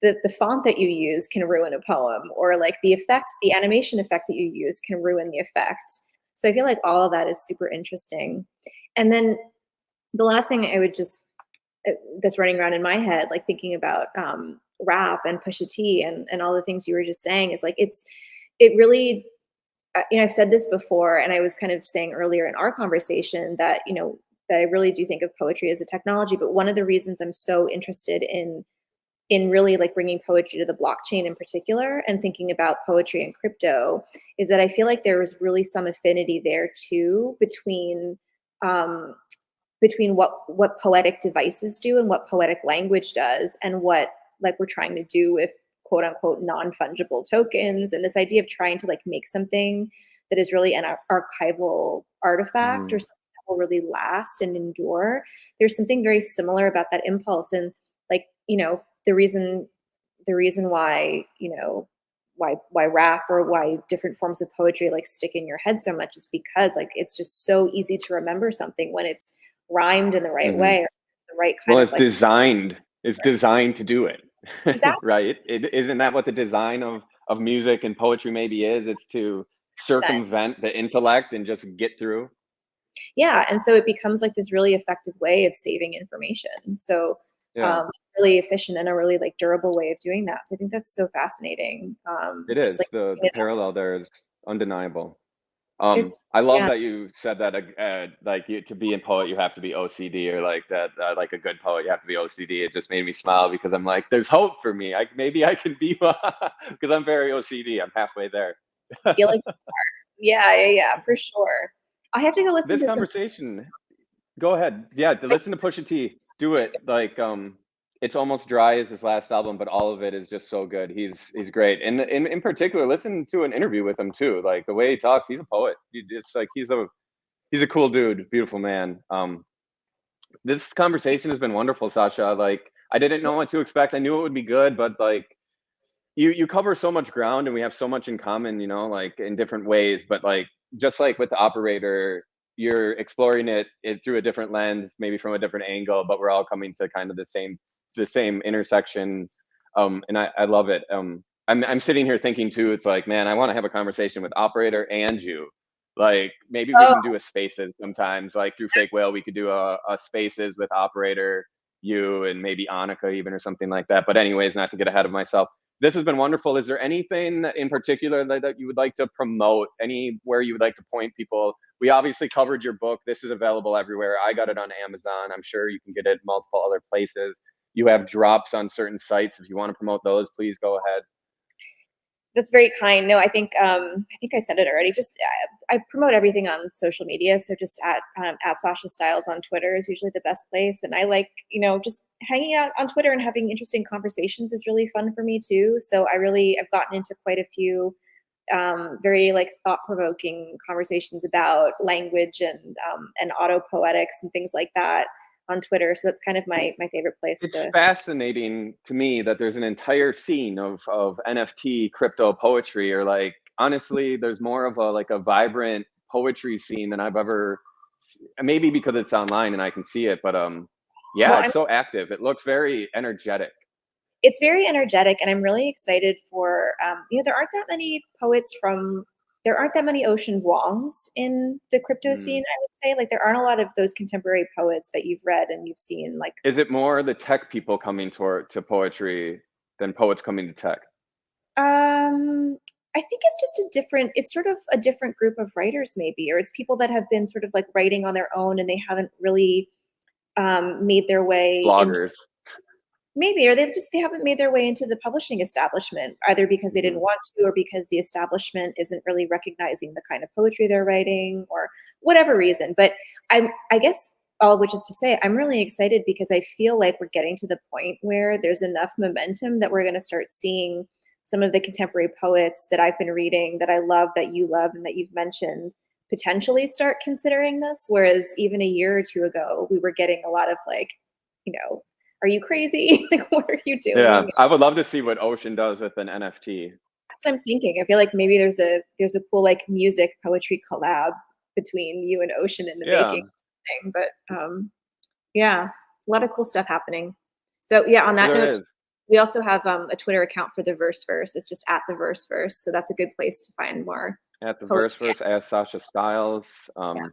the font that you use can ruin a poem or like the effect, the animation effect that you use can ruin the effect. So I feel like all of that is super interesting. And then the last thing I would just that's running around in my head, like thinking about rap and Pusha T and all the things you were just saying is like it really you know, I've said this before, and I was kind of saying earlier in our conversation that, you know, that I really do think of poetry as a technology. But one of the reasons I'm so interested in really like bringing poetry to the blockchain in particular and thinking about poetry and crypto is that I feel like there was really some affinity there too um, between what poetic devices do and what poetic language does and what like we're trying to do with quote unquote non-fungible tokens, and this idea of trying to like make something that is really an archival artifact or Mhm. something that will really last and endure. There's something very similar about that impulse. And like, you know, the reason why, you know, why rap or why different forms of poetry like stick in your head so much is because like it's just so easy to remember something when it's rhymed in the right Mhm. way or the right Well, kind of like it's designed to do it, exactly right? Isn't that what the design of music and poetry maybe is? It's to percent. circumvent the intellect and just get through. Yeah, and so it becomes like this really effective way of saving information. So Yeah, really efficient and a really like durable way of doing that. So I think that's so fascinating. it Just is. like The parallel there is undeniable. it's I love yeah. that you said that, like, to be a poet, you have to be OCD, or like that, like a good poet, you have to be OCD. It just made me smile because I'm like, there's hope for me. Maybe I can be, because I'm very OCD. I'm halfway there. I feel like yeah, yeah, yeah, for sure. I have to go listen This to some. conversation, go ahead. Yeah, listen to Pusha T. Do it. Like, it's almost dry as his last album, but all of it is just so good. He's great. And in particular, listen to an interview with him too. Like the way he talks, he's a poet. It's like he's a cool dude, beautiful man. This conversation has been wonderful, Sasha. Like I didn't know what to expect. I knew it would be good, but like you cover so much ground and we have so much in common, like in different ways. But like just like with the operator, you're exploring it through a different lens, maybe from a different angle, but we're all coming to kind of the same intersection. And I love it. I'm sitting here thinking too, it's like, man, I want to have a conversation with operator and you. Like maybe we Oh, can do a spaces sometimes, like through FakeWhale, we could do a spaces with operator, you and maybe Annika even or something like that. But anyways, not to get ahead of myself, this has been wonderful. Is there anything in particular that you would like to promote? Anywhere you would like to point people? We obviously covered your book. This is available everywhere. I got it on Amazon. I'm sure you can get it multiple other places. You have drops on certain sites. If you want to promote those, please go ahead. that's very kind. No, I think I said it already. Just I promote everything on social media, so just at Sasha Stiles on Twitter is usually the best place. And I like just hanging out on Twitter and having interesting conversations is really fun for me too. So I've gotten into quite a few very like thought provoking conversations about language and auto poetics and things like that on Twitter. So that's kind of my favorite place It's to. fascinating to me that there's an entire scene of NFT crypto poetry, or like honestly, there's more of a vibrant poetry scene than I've ever. Maybe because it's online and I can see it, but yeah, Well, it's I'm so active. It looks very energetic. it's very energetic, and I'm really excited for there aren't that many Ocean Vuongs in the crypto Mm. scene, I would say. Like there aren't a lot of those contemporary poets that you've read and you've seen like Is it more the tech people coming to poetry than poets coming to tech? I think it's just it's sort of a different group of writers maybe, or it's people that have been sort of like writing on their own and they haven't really made their way into. Bloggers. Maybe, or they haven't made their way into the publishing establishment, either because they didn't Mhm. want to, or because the establishment isn't really recognizing the kind of poetry they're writing, or whatever reason. But I guess all of which is to say, I'm really excited because I feel like we're getting to the point where there's enough momentum that we're going to start seeing some of the contemporary poets that I've been reading, that I love, that you love, and that you've mentioned, potentially start considering this. Whereas even a year or two ago, we were getting a lot of like, you know, are you crazy? Like, what are you Yeah, doing? I would love to see what Ocean does with an NFT. That's what I'm thinking. I feel like maybe there's a cool like music poetry collab between you and Ocean in the Yeah, making thing. But yeah, a lot of cool stuff happening. So yeah, on that there note, is. we also have a Twitter account for the Verse. It's just at the Verse, so that's a good place to find more At the poetry. Verse, as Sasha Stiles. Yeah, but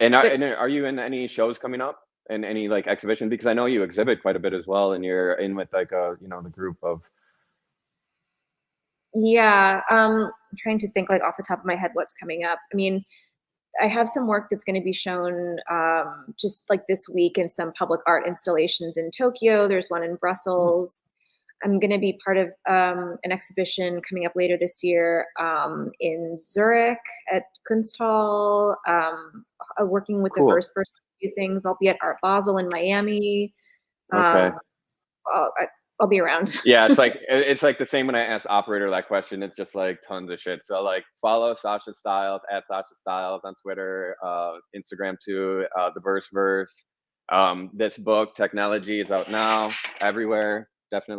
And are you in any shows coming up? In any like exhibition? Because I know you exhibit quite a bit as well, and you're in with like the group of. yeah, I'm trying to think like off the top of my head what's coming up. I mean, I have some work that's going to be shown just like this week in some public art installations in Tokyo. There's one in Hmm, Brussels. I'm going to be part of an exhibition coming up later this year in Zurich at Kunsthal, working with the cool. Verse a few things. I'll be at Art Basel in Miami. Okay. Um, I'll be around. Yeah, it's like the same when I ask operator that question. It's just like tons of shit. So like follow Sasha Stiles at Sasha Stiles on Twitter, Instagram too. The Verse. This book, Technology, is out now everywhere. Definitely.